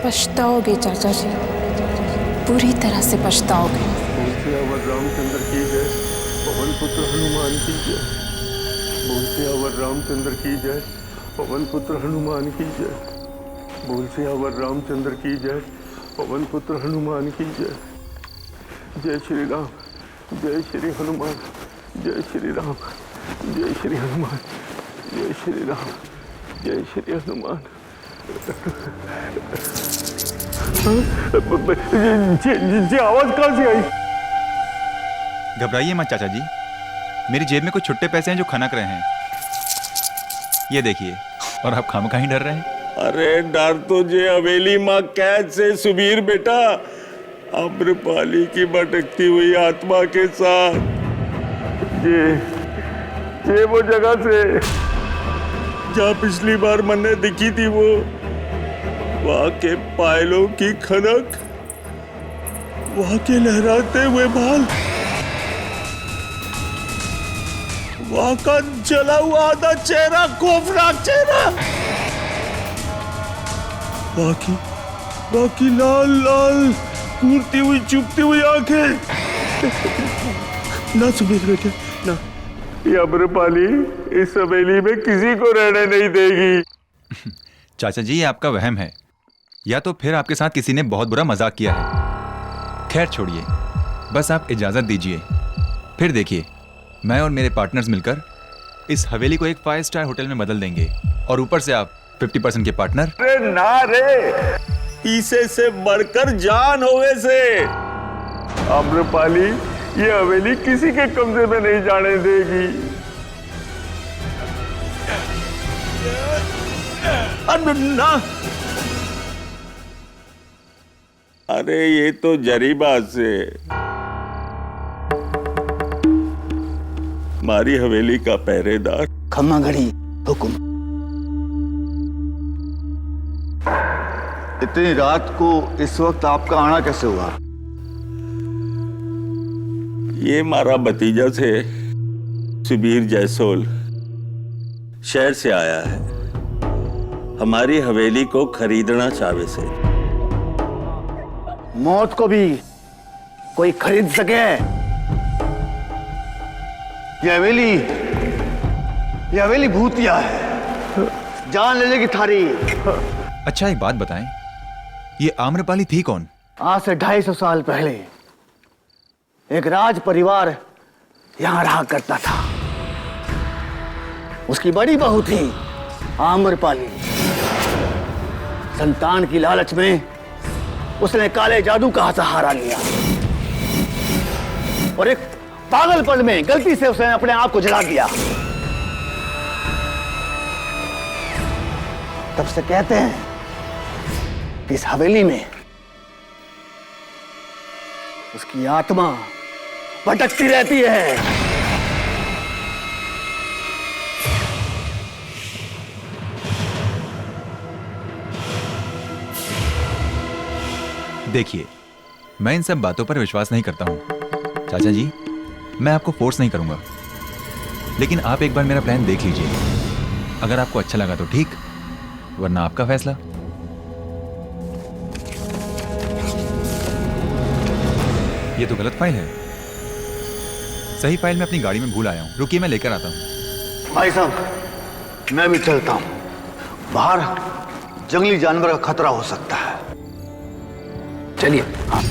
पछताओगे चाचा जी, पूरी तरह से पछताओगे। रामचंद्र की जय, पवन पुत्र हनुमान की जय। बोल सियावर रामचंद्र की जय, पवन पुत्र हनुमान की जय। बोल सियावर रामचंद्र की जय, पवन पुत्र हनुमान की जय। जय श्री राम, जय श्री हनुमान, जय श्री राम, जय श्री हनुमान, जय श्री राम, जय श्री हनुमान। जी आवाज कहां से आई? घबराइए मत चाचा जी, मेरी जेब में कुछ छुट्टे पैसे हैं जो खनक रहे हैं, ये देखिए। और आप खामखा ही डर रहे हैं? अरे डर तो जे हवेली माँ कैद से सुबीर बेटा, अम्रपाली की भटकती हुई आत्मा के साथ। ये वो जगह से जहाँ पिछली बार मैंने दिखी थी, वो वहाँ के पायलों की खनक वहां के लहराते हुए बाल, वहां का जला हुआ आधा चेहरा, खौफनाक चेहरा, बाकी लाल लाल कूदती हुई चुभती हुई आंखें। ना सुबीर बेटे ना, ये अम्रपाली इस हवेली में किसी को रहने नहीं देगी। चाचा जी, ये आपका वहम है, या तो फिर आपके साथ किसी ने बहुत बुरा मजाक किया है। खैर छोड़िए, बस आप इजाजत दीजिए, फिर देखिए मैं और मेरे पार्टनर्स मिलकर इस हवेली को एक 5 स्टार होटल में बदल देंगे, और ऊपर से आप 50% के पार्टनर। अरे ना रे, पीसे से बढ़कर जान होवे से। अम्रपाली ये हवेली किसी के कब्जे में नहीं जाने देगी। ना, अरे ये तो जरीबात से हमारी हवेली का पहरेदार। खम्मा घड़ी हुक्म। इतनी रात को इस वक्त आपका आना कैसे हुआ? ये हमारा भतीजा से सुबीर जयसोल शहर से आया है, हमारी हवेली को खरीदना चाहे से। मौत को भी कोई खरीद सके? ये हवेली भूतिया है, जान ले लेगी थारी। अच्छा एक बात बताएं, ये आम्रपाली थी कौन? आज से 250 साल पहले एक राज परिवार यहां रहा करता था। उसकी बड़ी बहू थी आम्रपाली। संतान की लालच में उसने काले जादू का सहारा लिया और एक पागलपन में गलती से उसने अपने आप को जला दिया। तब से कहते हैं कि इस हवेली में उसकी आत्मा भटकती रहती है। देखिए, मैं इन सब बातों पर विश्वास नहीं करता हूं। चाचा जी, मैं आपको फोर्स नहीं करूंगा, लेकिन आप एक बार मेरा प्लान देख लीजिए। अगर आपको अच्छा लगा तो ठीक, वरना आपका फैसला। ये तो गलत फाइल है। सही फाइल मैं अपनी गाड़ी में भूल आया हूं। रुकिए, मैं लेकर आता हूं। भाई साहब, मैं भी चलता हूं। बाहर जंगली जानवर का खतरा हो सकता है। चलिए। हाँ।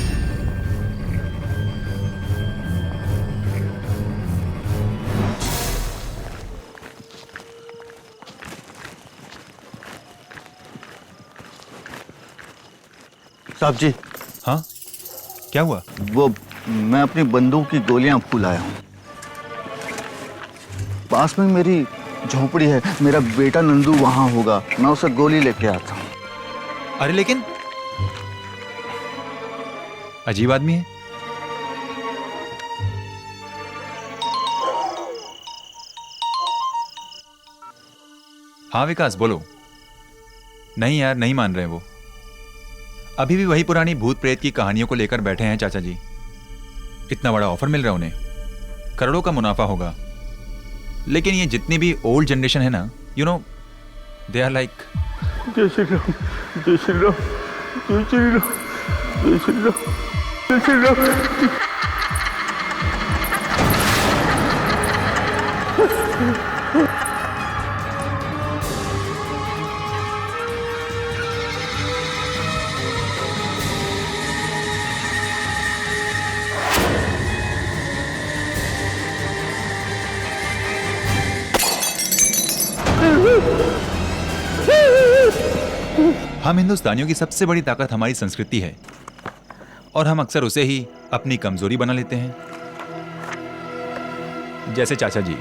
साहब जी। हाँ, क्या हुआ? वो मैं अपनी बंदूक की गोलियां भूल आया हूं। पास में मेरी झोपड़ी है, मेरा बेटा नंदू वहां होगा, मैं उसे गोली लेके आता हूं। अरे लेकिन अजीब आदमी है। हाँ विकास, बोलो। नहीं यार, नहीं मान रहे वो। अभी भी वही पुरानी भूत प्रेत की कहानियों को लेकर बैठे हैं चाचा जी। इतना बड़ा ऑफर मिल रहा है उन्हें, करोड़ों का मुनाफा होगा। लेकिन ये जितनी भी ओल्ड जनरेशन है ना, you know, they are like. Jai Shri Ram, जय श्री राम, जय श्री राम, जय श्री राम, जय श्री राम। हम हिंदुस्तानियों की सबसे बड़ी ताकत हमारी संस्कृति है, और हम अक्सर उसे ही अपनी कमजोरी बना लेते हैं। जैसे चाचा जी।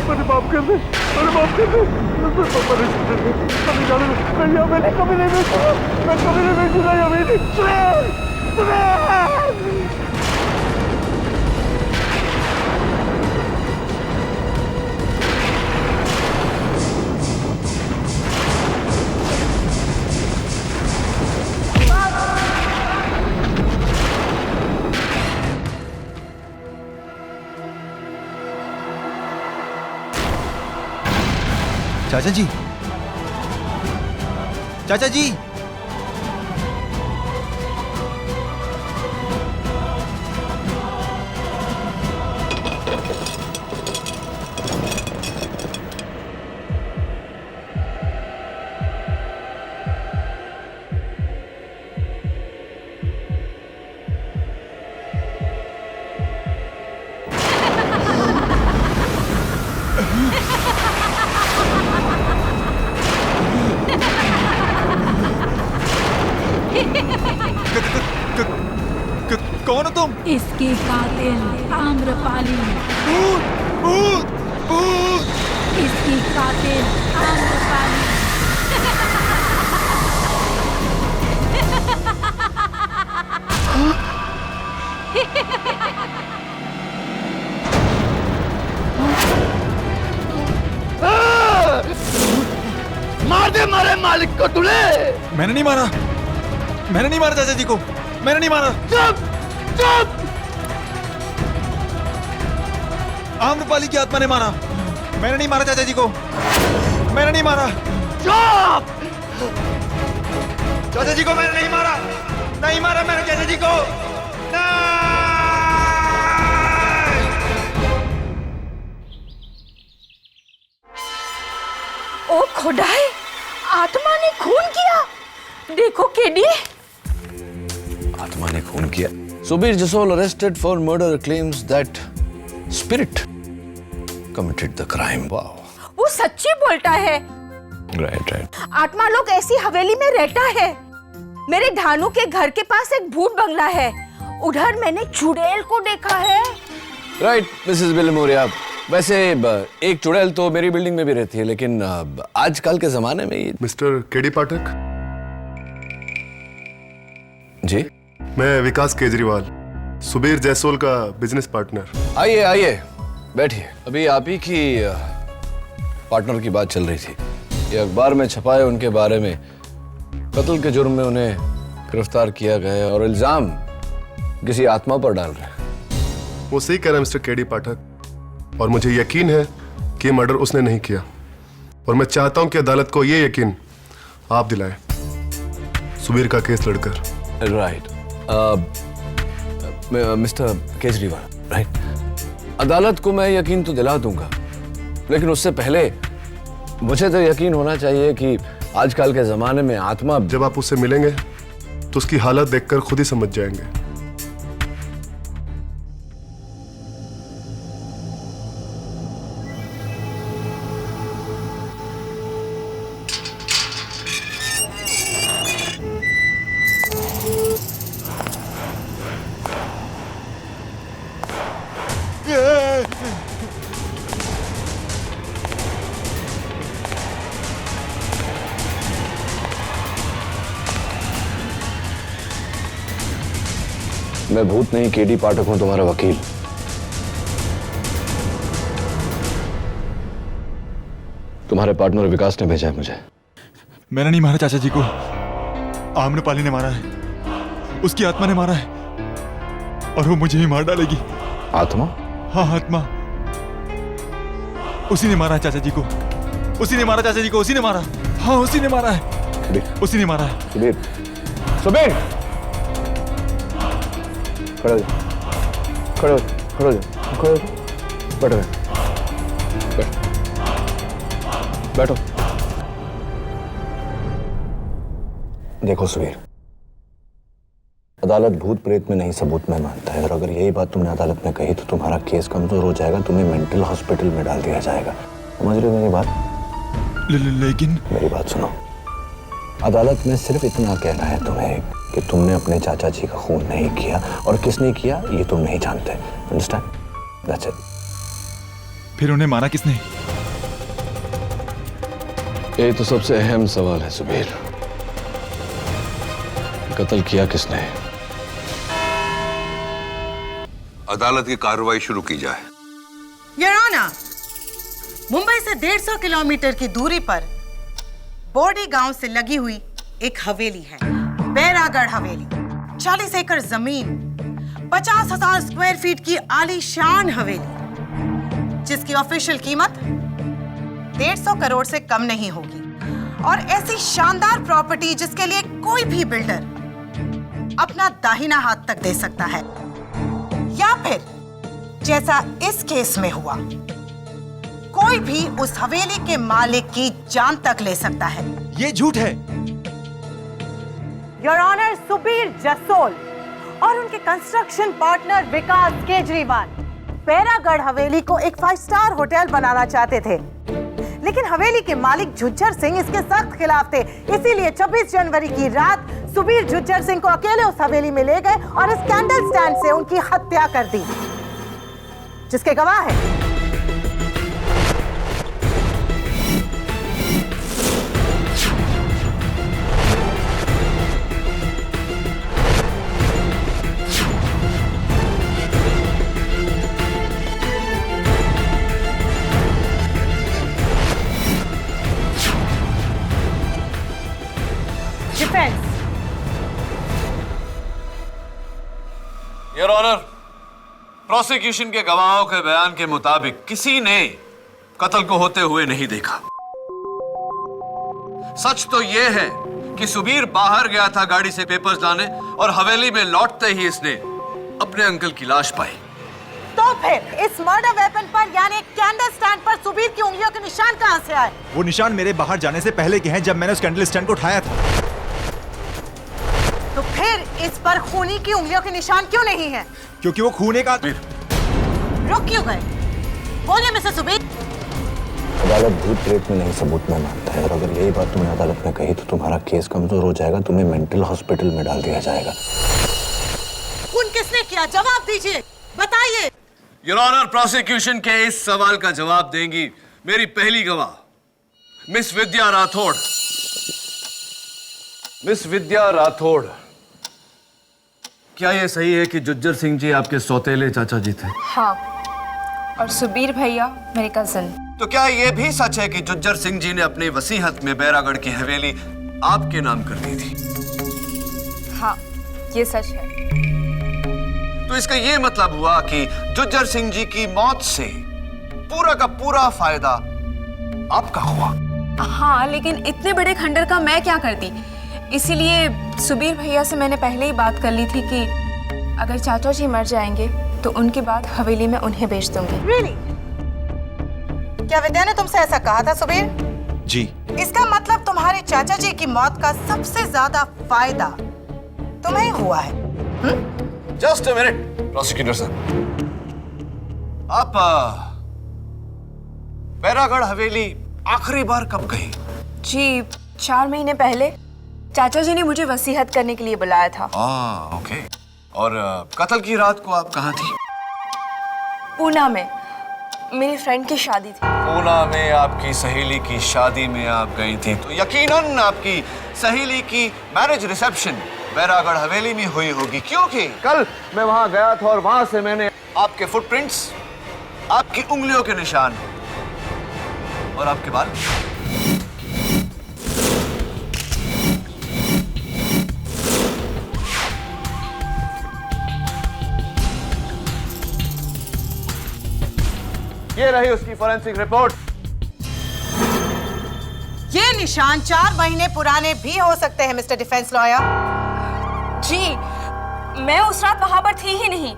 अरे माफ कर दे, अरे माफ कर दे। मैं कभी नहीं बेचूंगा, मैं कभी नहीं बेचूंगा ये हवेली। चाचा जी, चाचा जी, कौन हो तुम? इसकी कातिल आम्रपाली। भूत, भूत, भूत। इसकी कातिल आम्रपाली। मार दे मारे मालिक को तूने। मैंने नहीं मारा, मैंने नहीं मारा चाचा जी को, मैंने नहीं मारा। चुप चुप। आम्रपाली की आत्मा ने मारा, मैंने नहीं मारा चाचा जी को, मैंने नहीं मारा। चुप। चाचा जी को मैंने नहीं मारा, नहीं मारा मैंने चाचा जी को। ओ खुदाई, आत्मा ने खून किया। देखो केडी, आत्मा ने खून किया। Subir Jasol arrested for murder claims that spirit committed the crime. Wow. वो सच्ची बोलता है। Right, right. आत्मा लोग ऐसी हवेली में रहता है। मेरे धानु के घर के पास एक भूत बंगला है, उधर मैंने चुड़ैल को देखा है। Right, Mrs. Billamoria. वैसे एक चुड़ैल तो मेरी बिल्डिंग में भी रहती है, लेकिन आजकल के जमाने में ये। मिस्टर केडी पाठक जी, मैं विकास केजरीवाल, सुबीर जयसोल का बिजनेस पार्टनर। आइए आइए बैठिए। अभी आप ही की पार्टनर की बात चल रही थी। ये अखबार में छपा है उनके बारे में, कत्ल के जुर्म में उन्हें गिरफ्तार किया गया है और इल्जाम किसी आत्मा पर डाल रहे हैं। वो सही कह रहा है मिस्टर केडी पाठक, और मुझे यकीन है कि ये मर्डर उसने नहीं किया, और मैं चाहता हूं कि अदालत को ये यकीन आप दिलाएं सुबीर का केस लड़कर। Right, mister Kejriwal, right. अदालत को मैं यकीन तो दिला दूंगा, लेकिन उससे पहले मुझे तो यकीन होना चाहिए कि आजकल के जमाने में आत्मा। जब आप उससे मिलेंगे तो उसकी हालत देखकर खुद ही समझ जाएंगे। मैं भूत नहीं, केडी पाठक हूं, तुम्हारा वकील। तुम्हारे पार्टनर विकास ने भेजा है मुझे। मैंने नहीं मारा चाचा जी को, आम्रपाली ने मारा है, उसकी आत्मा ने मारा है, और वो मुझे ही मार डालेगी। आत्मा? हाँ, आत्मा। उसी ने मारा है चाचा जी को, उसी ने मारा चाचा जी को, उसी ने मारा। हाँ, उसी ने मारा है, उसी ने मारा है। सुबीर, सुबीर, खड़े हो जाओ, खड़े हो जाओ, खड़े हो जाओ, खड़े हो जाओ, बैठो, बैठो। देखो सुबीर, अदालत भूत प्रेत में नहीं सबूत में मानता है, और अगर यही बात तुमने अदालत में कही तो तुम्हारा केस कमजोर हो जाएगा, तुम्हें मेंटल हॉस्पिटल में डाल दिया जाएगा। समझ रहे हो मेरी बात? लेकिन मेरी बात सुनो, अदालत में सिर्फ इतना कहना है तुम्हें कि तुमने अपने चाचा जी का खून नहीं किया, और किसने किया ये तुम नहीं जानते। अंडरस्टैंड? That's it. फिर उन्हें मारा किसने? ये तो सबसे अहम सवाल है सुबीर, कत्ल किया किसने? अदालत की कार्रवाई शुरू की जाए। योर ऑनर, मुंबई से 150 किलोमीटर की दूरी पर बोडी गांव से लगी हुई एक हवेली है, बैरागढ़ हवेली। 40 एकड़ जमीन, 50,000 स्क्वायर फीट की आलीशान हवेली, जिसकी ऑफिशियल कीमत 150 करोड़ से कम नहीं होगी। और ऐसी शानदार प्रॉपर्टी जिसके लिए कोई भी बिल्डर अपना दाहिना हाथ तक दे सकता है, या फिर जैसा इस केस में हुआ, कोई भी उस हवेली के मालिक की जान तक ले सकता है। ये झूठ है। योर ऑनर, सुबीर जसोल और उनके कंस्ट्रक्शन पार्टनर विकास केजरीवाल बैरागढ़ हवेली को एक 5 स्टार होटल बनाना चाहते थे, लेकिन हवेली के मालिक झुज्जर सिंह इसके सख्त खिलाफ थे। इसीलिए 26 जनवरी की रात सुबीर झुज्जर सिंह को अकेले उस हवेली में ले गए और इस कैंडल स्टैंड से उनकी हत्या कर दी, जिसके गवाह है डिफेंस। योर ऑनर, प्रोसिक्यूशन के गवाहों के बयान के मुताबिक किसी ने कत्ल को होते हुए नहीं देखा। सच तो यह है कि सुबीर बाहर गया था गाड़ी से पेपर्स लाने और हवेली में लौटते ही इसने अपने अंकल की लाश पाई। तो फिर इस मर्डर वेपन पर यानी कैंडल स्टैंड पर सुबीर की उंगलियों के निशान कहां से आए? वो निशान मेरे बाहर जाने से पहले के हैं, जब मैंने उस कैंडल स्टैंड को उठाया था। तो फिर इस पर खूनी की उंगलियों के निशान क्यों नहीं है? क्योंकि वो खून का। रुक क्यों गए? बोलिए मिस्टर सुबीर। अदालत भूत प्रेत में नहीं, सबूत में मानता है, और अगर यही बात तुमने अदालत में कही तो तुम्हारा केस कमजोर हो जाएगा, तुम्हें मेंटल हॉस्पिटल में डाल दिया जाएगा। खून किसने किया? जवाब दीजिए, बताइए। योर ऑनर, प्रोसिक्यूशन के इस सवाल का जवाब देंगी मेरी पहली गवाह मिस विद्या राठौड़। मिस विद्या राठौड़, क्या यह सही है कि जुज्जर सिंह जी आपके सौतेले चाचा जी थे? हाँ, और सुबीर भैया मेरे कजिन। तो क्या यह भी सच है कि जुज्जर सिंह जी ने अपनी वसीयत में बैरागढ़ की हवेली आपके नाम कर दी थी? हाँ, ये सच है। तो इसका यह मतलब हुआ कि जुज्जर सिंह जी की मौत से पूरा का पूरा फायदा आपका हुआ? हाँ, लेकिन इतने बड़े खंडर का मैं क्या करती? इसीलिए सुबीर भैया से मैंने पहले ही बात कर ली थी कि अगर चाचा जी मर जाएंगे तो उनके बाद हवेली में उन्हें बेच दूंगी। Really? क्या विद्या ने तुमसे ऐसा कहा था सुबीर? जी। इसका मतलब तुम्हारे चाचा जी की मौत का सबसे ज्यादा फायदा तुम्हें हुआ है। Just a minute prosecutor sir, आप बैरागढ़ हवेली आखिरी बार कब गई? जी, 4 महीने पहले चाचा जी ने मुझे वसीयत करने के लिए बुलाया था। ओके। और कत्ल की रात को आप कहाँ थी? पूना में, मेरी फ्रेंड की शादी थी। पूना में आपकी सहेली की शादी में आप गई थी, तो यकीनन आपकी सहेली की मैरिज रिसेप्शन बैरागढ़ हवेली में हुई होगी, क्योंकि कल मैं वहां गया था और वहां से मैंने आपके फुटप्रिंट्स, आपकी उंगलियों के निशान और आपके बाल। ये रही उसकी फोरेंसिक रिपोर्ट। ये निशान 4 महीने पुराने भी हो सकते हैं मिस्टर डिफेंस लॉयर। जी, मैं उस रात वहां पर थी ही नहीं।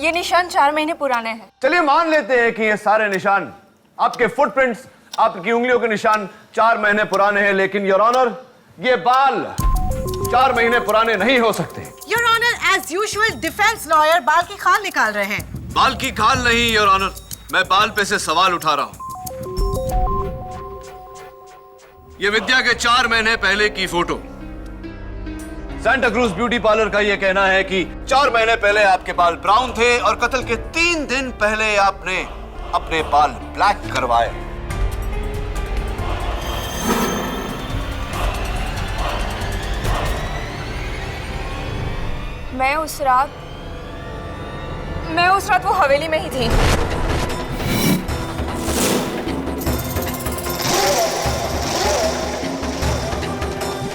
ये निशान 4 महीने पुराने हैं। चलिए मान लेते हैं कि ये सारे निशान, आपके फुटप्रिंट्स, आपकी उंगलियों के निशान 4 महीने पुराने हैं, लेकिन योर ऑनर, ये बाल 4 महीने पुराने नहीं हो सकते। Your honour, as usual defence lawyer बाल की खाल निकाल रहे हैं। बाल की खाल नहीं योर ऑनर, मैं बाल पे से सवाल उठा रहा हूं। ये विद्या के 4 महीने पहले की photo. Santa cruise beauty parlour का यह कहना है कि 4 महीने पहले आपके बाल ब्राउन थे और कत्ल के 3 दिन पहले आपने अपने बाल ब्लैक करवाए। मैं उस रात वो हवेली में ही थी।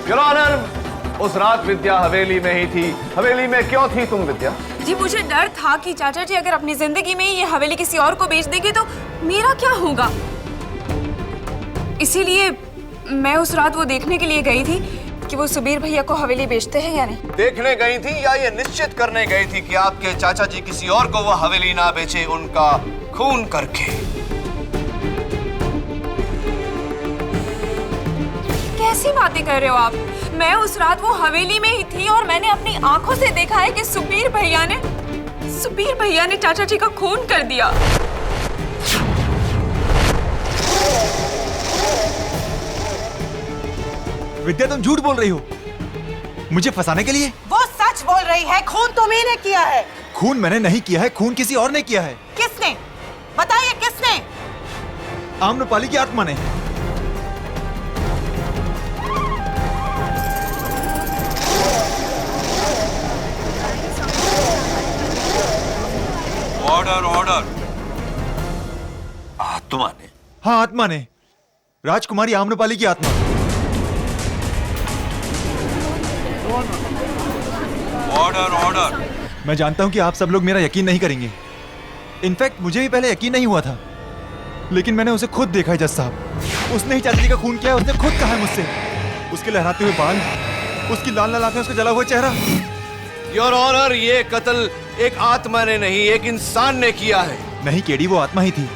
योर ऑनर, उस रात विद्या हवेली में ही थी। हवेली में क्यों थी तुम विद्या? जी, मुझे डर था कि चाचा जी अगर अपनी जिंदगी में ये हवेली किसी और को बेच देंगे तो मेरा क्या होगा। इसीलिए मैं उस रात वो देखने के लिए गई थी कि वो सुबीर भैया को हवेली बेचते हैं या नहीं। देखने गई थी या ये निश्चित करने गई थी कि आपके चाचा जी किसी और को वो हवेली ना बेचे, उनका खून करके? कैसी बातें कर रहे हो आप? मैं उस रात वो हवेली में ही थी और मैंने अपनी आंखों से देखा है कि सुबीर भैया ने चाचा जी का खून कर दिया। विद्या, तुम झूठ बोल रही हो मुझे फंसाने के लिए। वो सच बोल रही है, खून तुम्ही ने किया है। खून मैंने नहीं किया है, खून किसी और ने किया है। किसने? बताइए किसने? आम्रपाली की आत्मा ने। Order order. आत्मा ने? हाँ, आत्मा ने, राजकुमारी आम्रपाली की आत्मा। Order order. मैं जानता हूं कि आप सब लोग मेरा यकीन नहीं करेंगे। इनफैक्ट मुझे भी पहले यकीन नहीं हुआ था, लेकिन मैंने उसे खुद देखा है जज साहब। उसने ही चाचा जी का खून किया है, उसने खुद कहा है मुझसे। उसके लहराते हुए बाल, उसकी लाल लाल आंखें, उसका जला हुआ चेहरा। योर ऑनर, ये कत्ल एक आत्मा ने नहीं, एक इंसान ने किया है। नहीं केडी, वो आत्मा ही थी।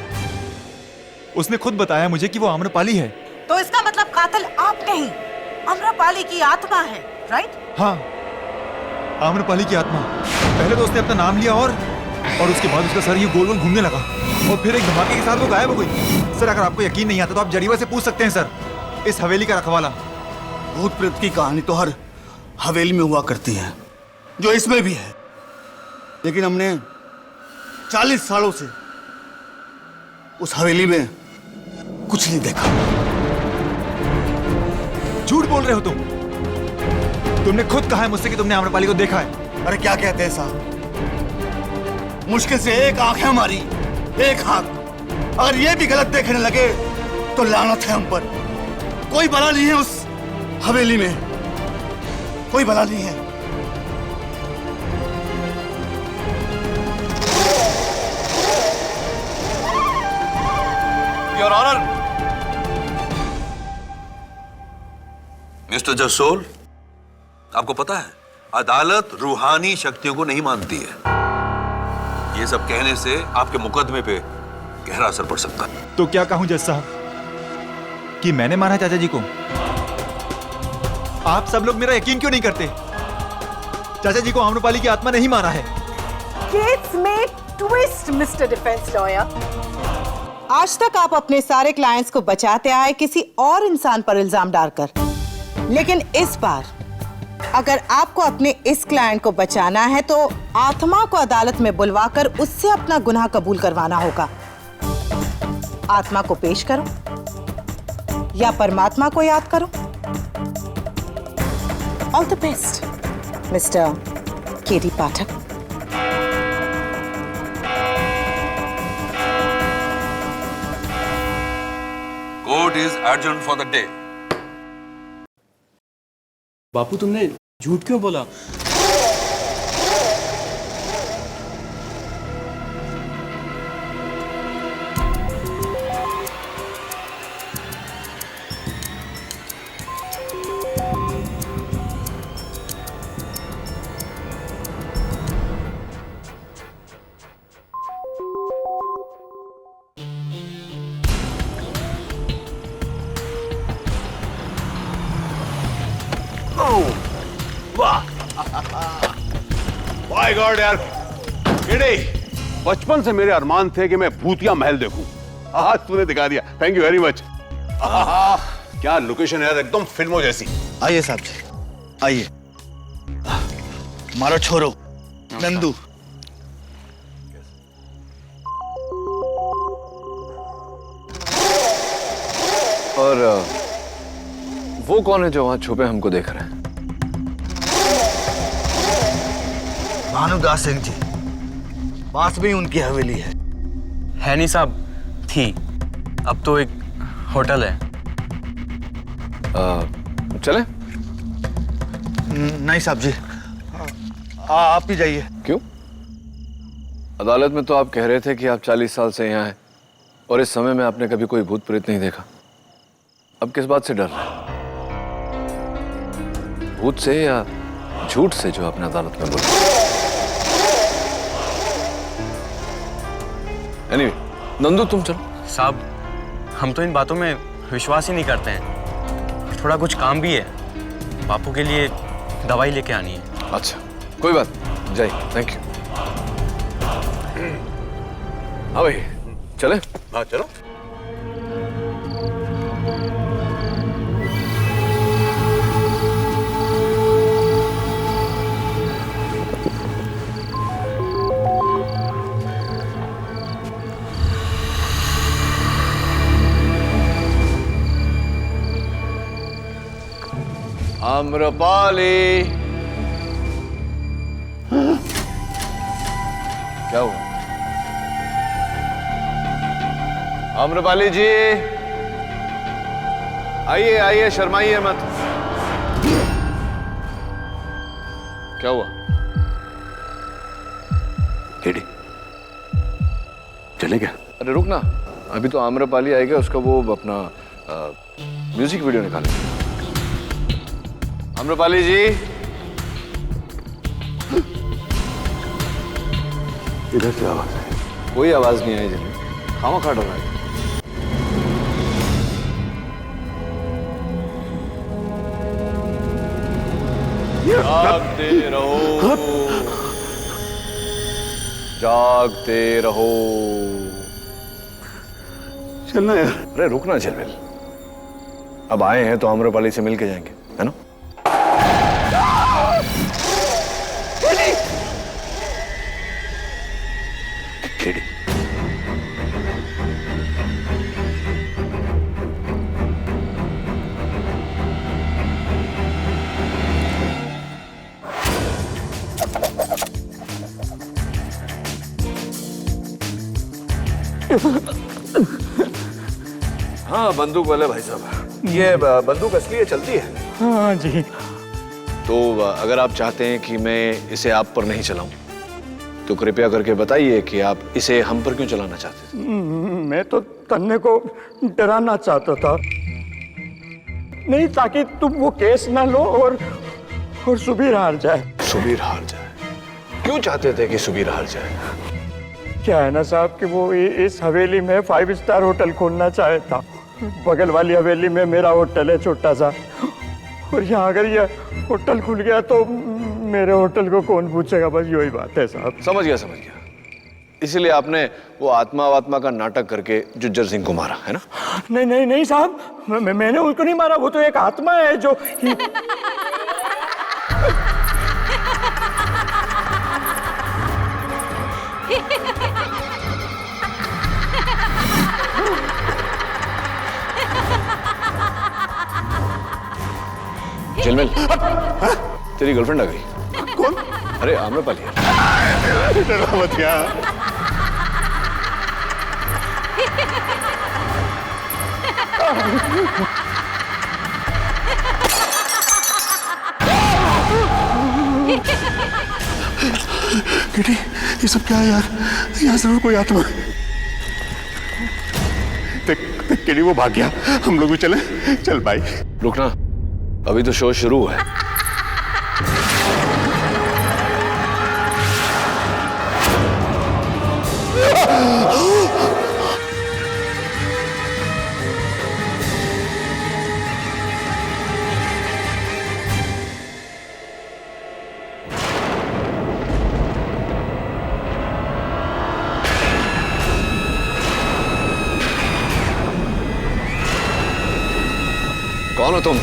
उसने खुद बताया मुझे कि वो आम्रपाली है। तो इसका मतलब कातिल आप नहीं, आम्रपाली की आत्मा है, राइट? हाँ, आम्रपाली की आत्मा। पहले तो उसने अपना नाम लिया और उसके बाद उसका सर ये गोल गोल घूमने लगा और फिर एक धमाके के साथ वो गायब हो गई। सर, अगर आपको यकीन नहीं आता तो आप जरीवा से पूछ सकते हैं सर, इस हवेली का रखवाला। भूत प्रेत की कहानी तो हर हवेली में हुआ करती है, जो इसमें भी है, लेकिन हमने 40 सालों से उस हवेली में कुछ नहीं देखा। झूठ बोल रहे हो तुम। तुमने खुद कहा है मुझसे कि तुमने आम्रपाली को देखा है। अरे क्या कहते हैं साहब, मुश्किल से एक आंख है हमारी, एक आंख। अगर ये भी गलत देखने लगे तो लानत है हम पर। कोई भला नहीं है उस हवेली में, कोई भला नहीं है। Your honour. मिस्टर जसोल, आपको पता है अदालत रूहानी शक्तियों को नहीं मानती है। ये सब कहने से आपके मुकदमे पे गहरा असर पड़ सकता है। तो क्या कहूं जज साहब कि मैंने मारा चाचा जी को? आप सब लोग मेरा यकीन क्यों नहीं करते? चाचा जी को आम्रपाली की आत्मा नहीं मारा है। केस में ट्विस्ट मिस्टर डिफेंस लॉयर। आज तक आप अपने सारे क्लाइंट्स को बचाते आए किसी और इंसान पर इल्जाम डालकर, लेकिन इस बार अगर आपको अपने इस क्लाइंट को बचाना है तो आत्मा को अदालत में बुलवाकर उससे अपना गुनाह कबूल करवाना होगा। आत्मा को पेश करो या परमात्मा को याद करो। All the best mister KD Pathak. Court is adjourned for the day. बापू, तुमने झूठ क्यों बोला? माय गॉड यार, बचपन से मेरे अरमान थे कि मैं भूतिया महल देखूं। आज तूने दिखा दिया, थैंक यू वेरी मच। क्या लोकेशन है, एकदम फिल्मों जैसी। आइए साहब जी, आइए। मारो छोरो नंदू। और वो कौन है जो वहां छुपे हमको देख रहे हैं? भानुदास सिंह जी, पास में ही उनकी हवेली है। नहीं साहब, थी, अब तो एक होटल है। चले? नहीं साहब जी, आप ही जाइए। क्यों? अदालत में तो आप कह रहे थे कि आप 40 साल से यहाँ हैं और इस समय में आपने कभी कोई भूत प्रेत नहीं देखा। अब किस बात से डर रहे हैं? भूत से या झूठ से जो आपने अदालत में बोला? एनीवे, नंदू तुम चलो। साहब, हम तो इन बातों में विश्वास ही नहीं करते हैं। थोड़ा कुछ काम भी है, बापू के लिए दवाई लेके आनी है। अच्छा, कोई बात नहीं। जय, थैंक यू। हाँ भाई, चले? हाँ चलो। आम्रपाली, क्या हुआ? आम्रपाली जी, आइए आइए, शर्माइए मत। क्या हुआ? केडी चले क्या? अरे रुक ना, अभी तो आम्रपाली आएगा, उसका वो अपना म्यूजिक वीडियो निकालेंगे। आम्रपाली जी, इधर से आवाज है? कोई आवाज नहीं आई जिन्हें, खामा खा डरा है। जागते रहो, जागते रहो। चलना यार। अरे रुकना झलमिल, अब आए हैं तो आम्रपाली से मिल के जाएंगे, है ना? केडी हाँ, बंदूक वाले भाई साहब, ये बंदूक असली है, चलती है? हाँ जी। तो अगर आप चाहते हैं कि मैं इसे आप पर नहीं चलाऊं, तो कृपया करके बताइए कि आप इसे हम पर क्यों चलाना चाहते थे? मैं तो तन्ने को डराना चाहता था, नहीं ताकि तुम वो केस ना लो और सुबीर हार जाए। सुबीर हार जाए? क्यों चाहते थे कि सुबीर हार जाए? क्या है ना साहब कि वो इस हवेली में 5 स्टार होटल खोलना चाहे था। बगल वाली हवेली में मेरा होटल है छोटा सा, और यहाँ अगर ये होटल खुल गया तो मेरे होटल को कौन पूछेगा, बस यही बात है साहब। समझ गया, समझ गया। इसीलिए आपने वो आत्मा का नाटक करके जुज्जर सिंह को मारा, है ना? नहीं नहीं नहीं साहब, मैंने उसको नहीं मारा, वो तो एक आत्मा है जो झलमिल, तेरी गर्लफ्रेंड आ गई। कौन? अरे आम्रपाली। मत यार। किटी, ये सब क्या है यार? यहाँ जरूर कोई आत्मा। देख किटी, वो भाग गया, हम लोग भी चले। चल भाई। रुकना, अभी तो शो शुरू है। कौन हो तुम?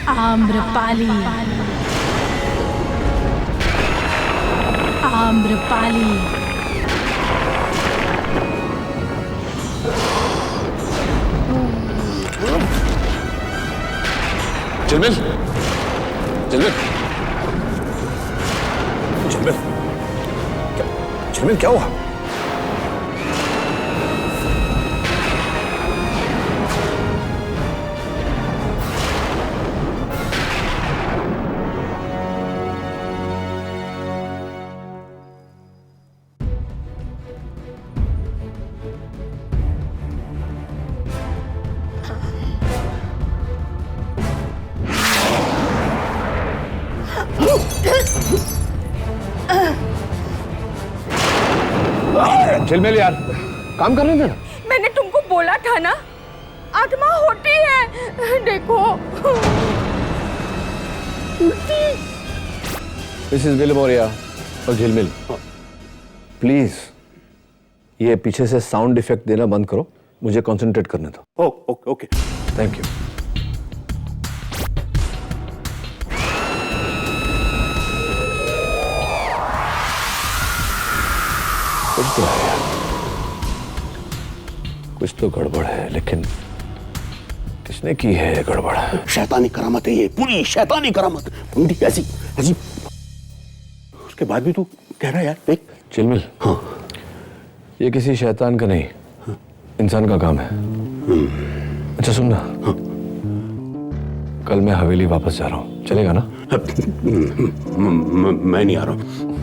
आम्रपाली। आम्रपाली। झलमिल, झलमिल, झलमिल, झलमिल क्या हुआ? झिलमिल यार, काम करने देना। मैंने तुमको बोला था ना, आत्मा होती है, देखो। मिसेस विलमोरिया और झिलमिल, प्लीज ये पीछे से साउंड इफेक्ट देना बंद करो, मुझे कंसंट्रेट करने दो। ओके। Thank you. कुछ तो है यार, कुछ तो गड़बड़ है, लेकिन किसने की है ये गड़बड़? शैतानी करामत है ये, पूरी शैतानी करामत, पूरी ऐसी ऐसी। उसके बाद भी तू कह रहा है यार, देख। चिलमिल, हाँ, ये किसी शैतान का नहीं, इंसान का काम है। अच्छा सुनना, कल मैं हवेली वापस जा रहा हूँ, चलेगा ना? मैं नहीं आ रहा हूँ।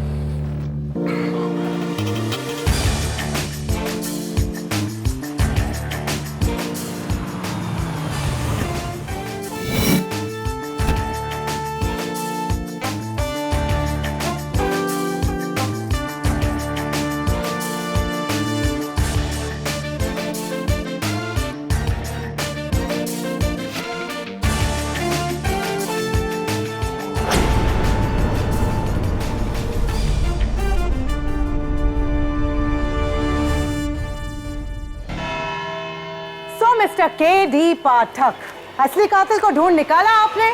Mister KD. पाठक, असली कातिल को ढूंढ निकाला आपने?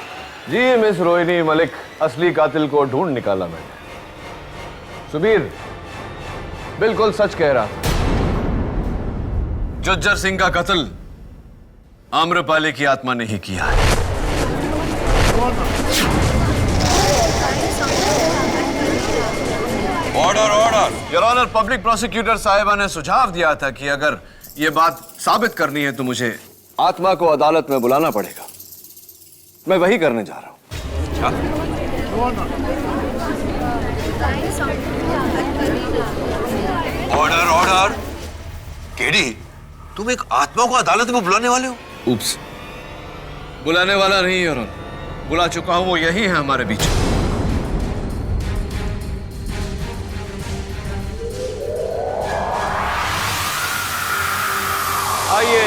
जी मिस रोहिणी मलिक, असली कातिल को ढूंढ निकाला मैंने। सुबीर बिल्कुल सच कह रहा था। जुज्जर सिंह का कत्ल आम्रपाली की आत्मा ने ही किया है। Order order. Your honour, public prosecutor साहिबा ने सुझाव दिया था कि अगर ये बात साबित करनी है तो मुझे आत्मा को अदालत में बुलाना पड़ेगा। मैं वही करने जा रहा हूं। Order order. केडी, तुम एक आत्मा को अदालत में बुलाने वाले हो? उप्स, बुलाने वाला नहीं योर ऑनर, बुला चुका हूं, वो यही है हमारे बीच। आइए।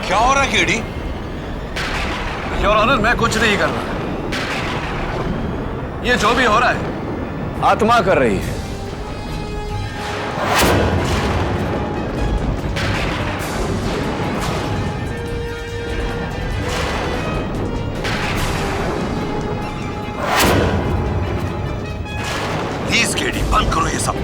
क्या हो रहा है केडी? योर ऑनर, मैं कुछ नहीं कर रहा। ये जो भी हो रहा है आत्मा कर रही है। प्लीज केडी, बंद करो ये सब।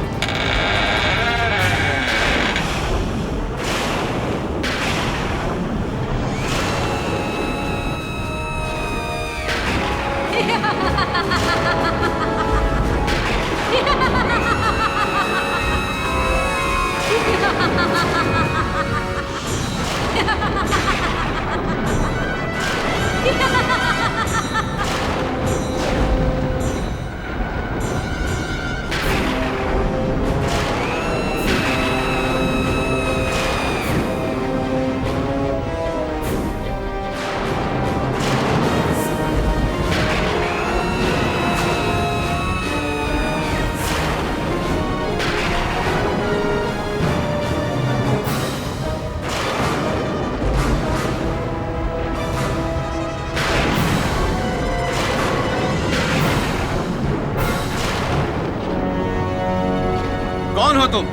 कौन हो तुम?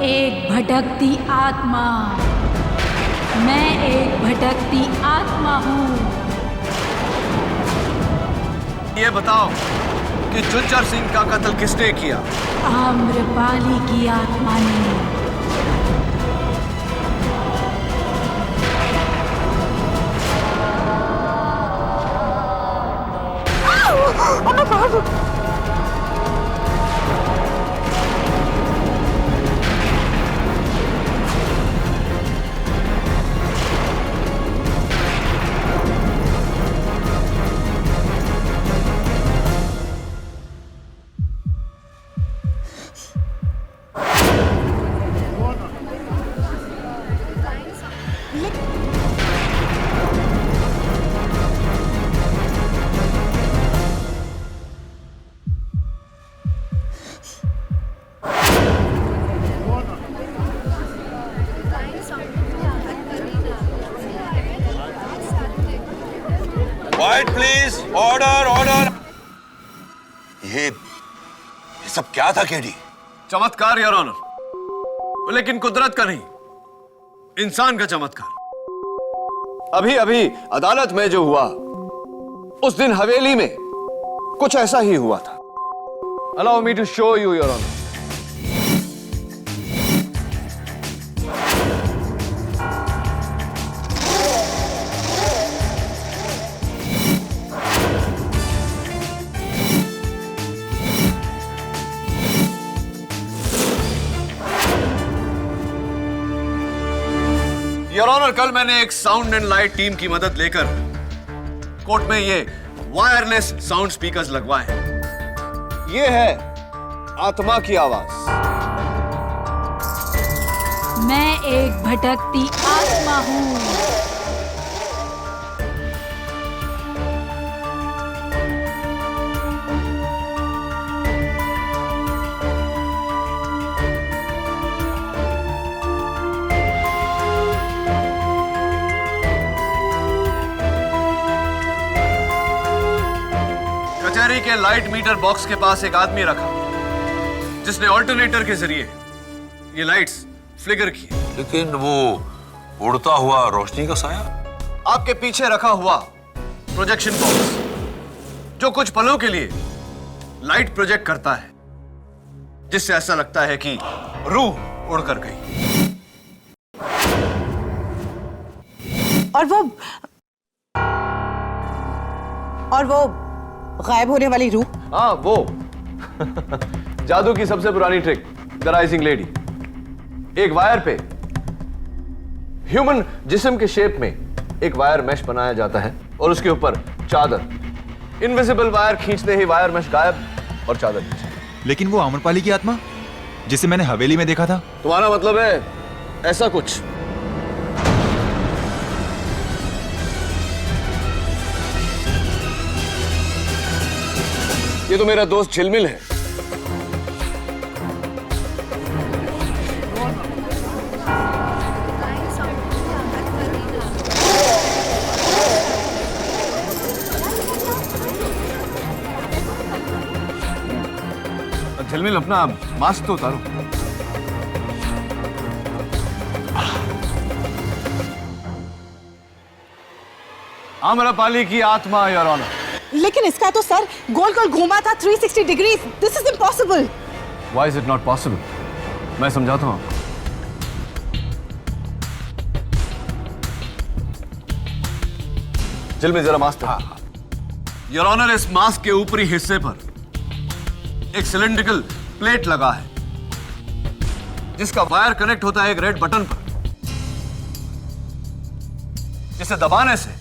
एक भटकती आत्मा। मैं एक भटकती आत्मा हूँ। ये बताओ कि जुज्जर सिंह का कत्ल किसने किया? आम्रपाली की आत्मा ने। Quite please, order order. ये सब क्या था केडी? चमत्कार योर ऑनर, लेकिन कुदरत का नहीं, इंसान का चमत्कार। अभी अभी अदालत में जो हुआ, उस दिन हवेली में कुछ ऐसा ही हुआ था। Allow me to show you your honour. Your honour, कल मैंने एक साउंड एंड लाइट टीम की मदद लेकर कोर्ट में ये वायरलेस साउंड स्पीकर्स लगवाए हैं। ये है आत्मा की आवाज। मैं एक भटकती आत्मा हूँ। कचहरी के लाइट मीटर बॉक्स के पास एक आदमी रखा जिसने ऑल्टरनेटर के जरिए ये लाइट्स फ्लिकर की। लेकिन वो उड़ता हुआ रोशनी का साया? आपके पीछे रखा हुआ प्रोजेक्शन बॉक्स जो कुछ पलों के लिए लाइट प्रोजेक्ट करता है, जिससे ऐसा लगता है कि रूह उड़कर गई। और वो गायब होने वाली रूह? हाँ, वो जादू की सबसे पुरानी ट्रिक, द राइजिंग लेडी। एक वायर पे ह्यूमन जिस्म के शेप में एक वायर मैश बनाया जाता है और उसके ऊपर चादर। इनविजिबल वायर खींचते ही वायर मैश गायब और चादर नीचे। लेकिन वो आम्रपाली की आत्मा जिसे मैंने हवेली में देखा था? तुम्हारा मतलब है ऐसा कुछ? ये तो मेरा दोस्त झिलमिल है। झिलमिल, अपना मास्क तो उतारो। आम्रपाली की आत्मा योर ऑनर। लेकिन इसका तो सर गोल गोल घूमा था 360 degree. This is impossible. Why is it not possible? मैं समझाता हूं। जिल में जरा मास्क। योर ऑनर, इस मास्क के ऊपरी हिस्से पर एक सिलेंड्रिकल प्लेट लगा है जिसका वायर कनेक्ट होता है एक रेड बटन पर, जिसे दबाने से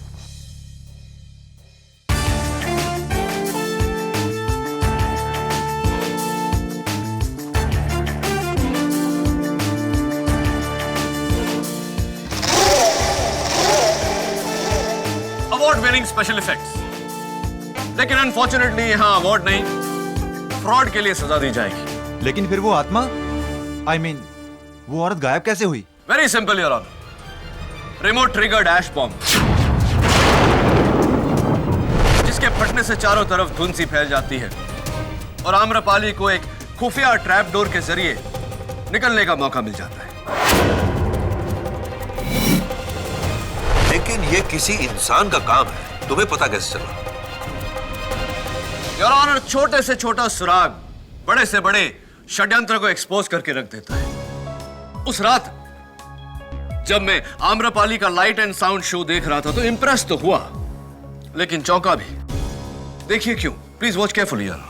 अवार्ड विनिंग स्पेशल इफेक्ट्स। लेकिन अनफॉर्चुनेटली यहां अवार्ड नहीं, फ्रॉड के लिए सजा दी जाएगी। लेकिन फिर वो आत्मा, I mean, वो औरत गायब कैसे हुई? Very simple your honour. Remote trigger dash bomb, जिसके फटने से चारों तरफ धुंध सी फैल जाती है और आम्रपाली को एक खुफिया ट्रैप डोर के जरिए निकलने का मौका मिल जाता है। लेकिन ये किसी इंसान का काम है, तुम्हें पता कैसे चला? योर ऑनर, छोटे से छोटा सुराग बड़े से बड़े षड्यंत्र को एक्सपोज करके रख देता है। उस रात जब मैं आम्रपाली का लाइट एंड साउंड शो देख रहा था तो इंप्रेस तो हुआ, लेकिन चौंका भी। देखिए क्यों, प्लीज वॉच केयरफुली यार।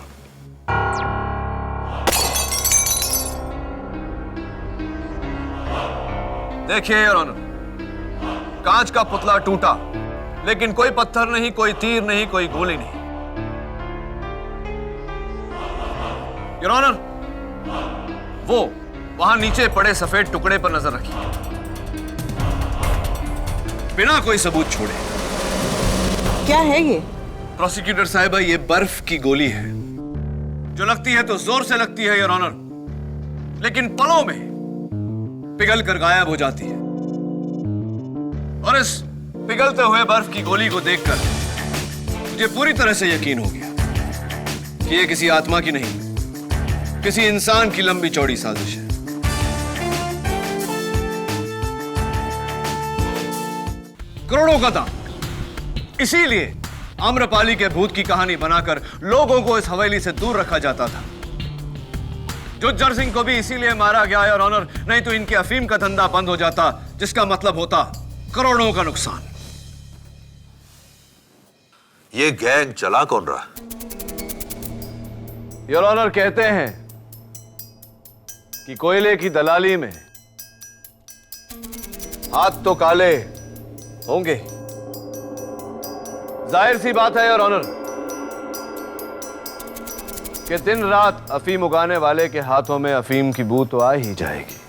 देखिए योर ऑनर, कांच का पुतला टूटा, लेकिन कोई पत्थर नहीं, कोई तीर नहीं, कोई गोली नहीं। योर ऑनर, वो वहां नीचे पड़े सफेद टुकड़े पर नजर रखिए, बिना कोई सबूत छोड़े। क्या है ये? प्रोसिक्यूटर साहिबा, ये बर्फ की गोली है जो लगती है तो जोर से लगती है योर ऑनर, लेकिन पलों में पिघल कर गायब हो जाती है। और इस पिघलते हुए बर्फ की गोली को देखकर मुझे पूरी तरह से यकीन हो गया कि ये किसी आत्मा की नहीं, किसी इंसान की लंबी चौड़ी साजिश है। करोड़ों का दाम, इसीलिए आम्रपाली के भूत की कहानी बनाकर लोगों को इस हवेली से दूर रखा जाता था। जुज्जर सिंह को भी इसीलिए मारा गया है, और ऑनर, नहीं तो इनके अफीम का धंधा बंद हो जाता, जिसका मतलब होता करोड़ों का नुकसान। ये गैंग चला कौन रहा? योर ऑनर, कहते हैं कि कोयले की दलाली में हाथ तो काले होंगे। जाहिर सी बात है योर ऑनर कि दिन रात अफीम उगाने वाले के हाथों में अफीम की बू तो आ ही जाएगी।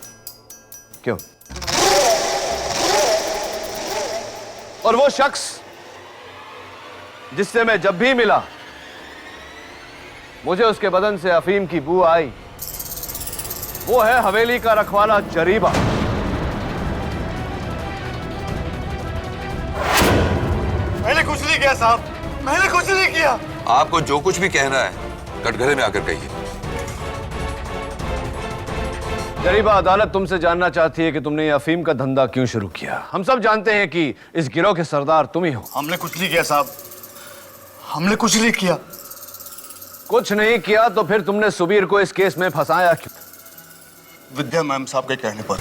क्यों? और वो शख्स जिससे मैं जब भी मिला मुझे उसके बदन से अफीम की बू आई, वो है हवेली का रखवाला जरीबा। मैंने कुछ नहीं किया साहब, मैंने कुछ नहीं किया। आपको जो कुछ भी कहना है कटघरे में आकर कहिए। जरीबा, अदालत तुमसे जानना चाहती है कि तुमने ये अफीम का धंधा क्यों शुरू किया। हम सब जानते हैं कि इस गिरोह के सरदार तुम ही हो। हमने कुछ नहीं किया साहब, हमने कुछ नहीं किया। कुछ नहीं किया तो फिर तुमने सुबीर को इस केस में फंसाया क्यों? विद्या मैम साहब के कहने पर।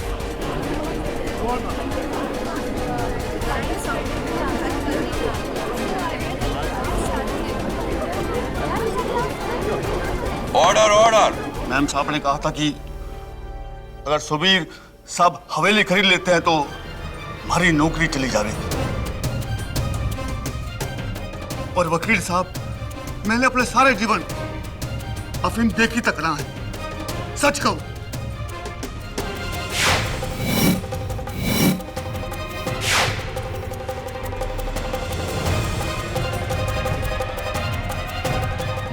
Order order. मैम साहब ने कहा था कि अगर सुबीर साहब हवेली खरीद लेते हैं तो हमारी नौकरी चली जाएगी। और वकील साहब, मैंने अपने सारे जीवन अफीम देखी तक ना है, सच कहूं।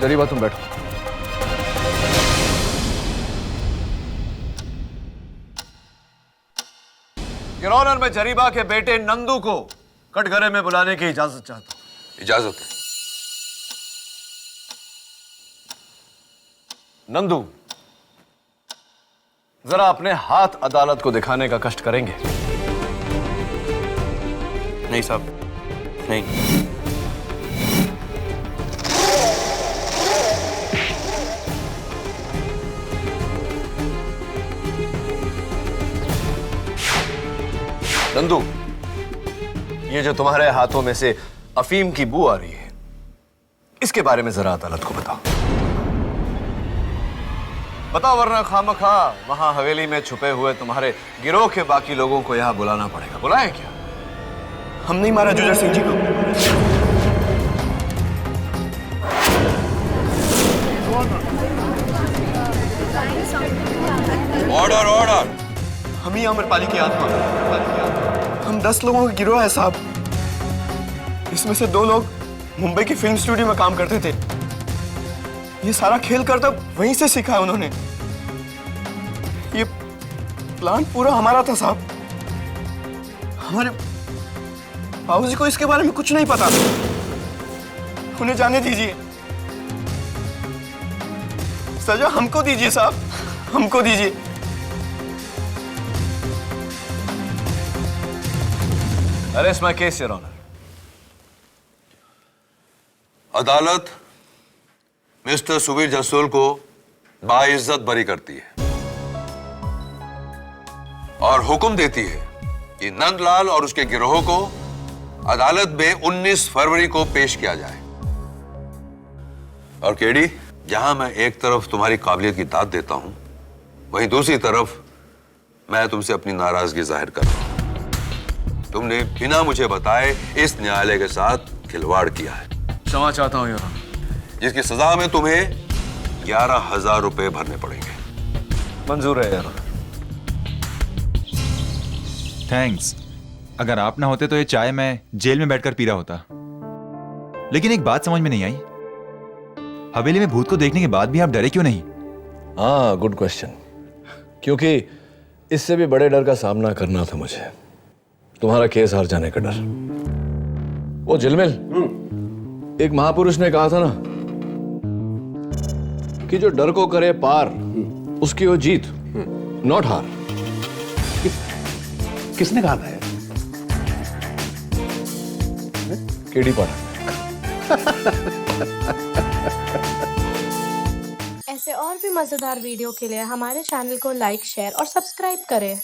जरीबा, तुम बैठो। योर ऑनर, मैं जरीबा के बेटे नंदू को कटघरे में बुलाने की इजाजत चाहता हूं। इजाजत है। नंदू, जरा अपने हाथ अदालत को दिखाने का कष्ट करेंगे? नहीं साहब, नहीं। नंदू, ये जो तुम्हारे हाथों में से अफीम की बू आ रही है, इसके बारे में जरा अदालत को बताओ। बताओ, वरना खामखा वहां हवेली में छुपे हुए तुम्हारे गिरोह के बाकी लोगों को यहां बुलाना पड़ेगा। बुलाए क्या? हम नहीं मारा जुजर सिंह जी को। Order order. हम ही आम्रपाली की आत्मा। हम 10 लोगों का गिरोह है साहब। इसमें से 2 लोग मुंबई की फिल्म स्टूडियो में काम करते थे। ये सारा खेल करता वहीं से सीखा है उन्होंने। ये प्लान पूरा हमारा था साहब। हमारे बाबूजी को इसके बारे में कुछ नहीं पता। उन्हें जाने दीजिए। सजा हमको दीजिए साहब, हमको दीजिए। Arrest my case, Your Honor. अदालत मिस्टर सुबीर जसोल को बाइज्जत बरी करती है और हुक्म देती है कि नंदलाल और उसके गिरोह को अदालत में 19 फरवरी को पेश किया जाए। और केडी, जहां मैं एक तरफ तुम्हारी काबिलियत की दाद देता हूं, वहीं दूसरी तरफ मैं तुमसे अपनी नाराजगी जाहिर कर रहा हूं। तुमने बिना मुझे बताए इस न्यायालय के साथ खिलवाड़ किया है। क्षमा चाहता हूं योर ऑनर। जिसकी सजा में तुम्हें 11,000 रुपए भरने पड़ेंगे। मंजूर है योर ऑनर। थैंक्स। अगर आप ना होते तो ये चाय मैं जेल में बैठकर पी रहा होता। लेकिन एक बात समझ में नहीं आई, हवेली में भूत को देखने के बाद भी आप डरे क्यों नहीं? हाँ, गुड क्वेश्चन। क्योंकि इससे भी बड़े डर का सामना करना था मुझे। तुम्हारा केस हार जाने का डर। वो झिलमिल एक महापुरुष ने कहा था ना कि जो डर को करे पार उसकी हो जीत, नॉट हार। किसने कहा था? केडी पाड़ा। ऐसे और भी मजेदार वीडियो के लिए हमारे चैनल को लाइक, शेयर और सब्सक्राइब करें।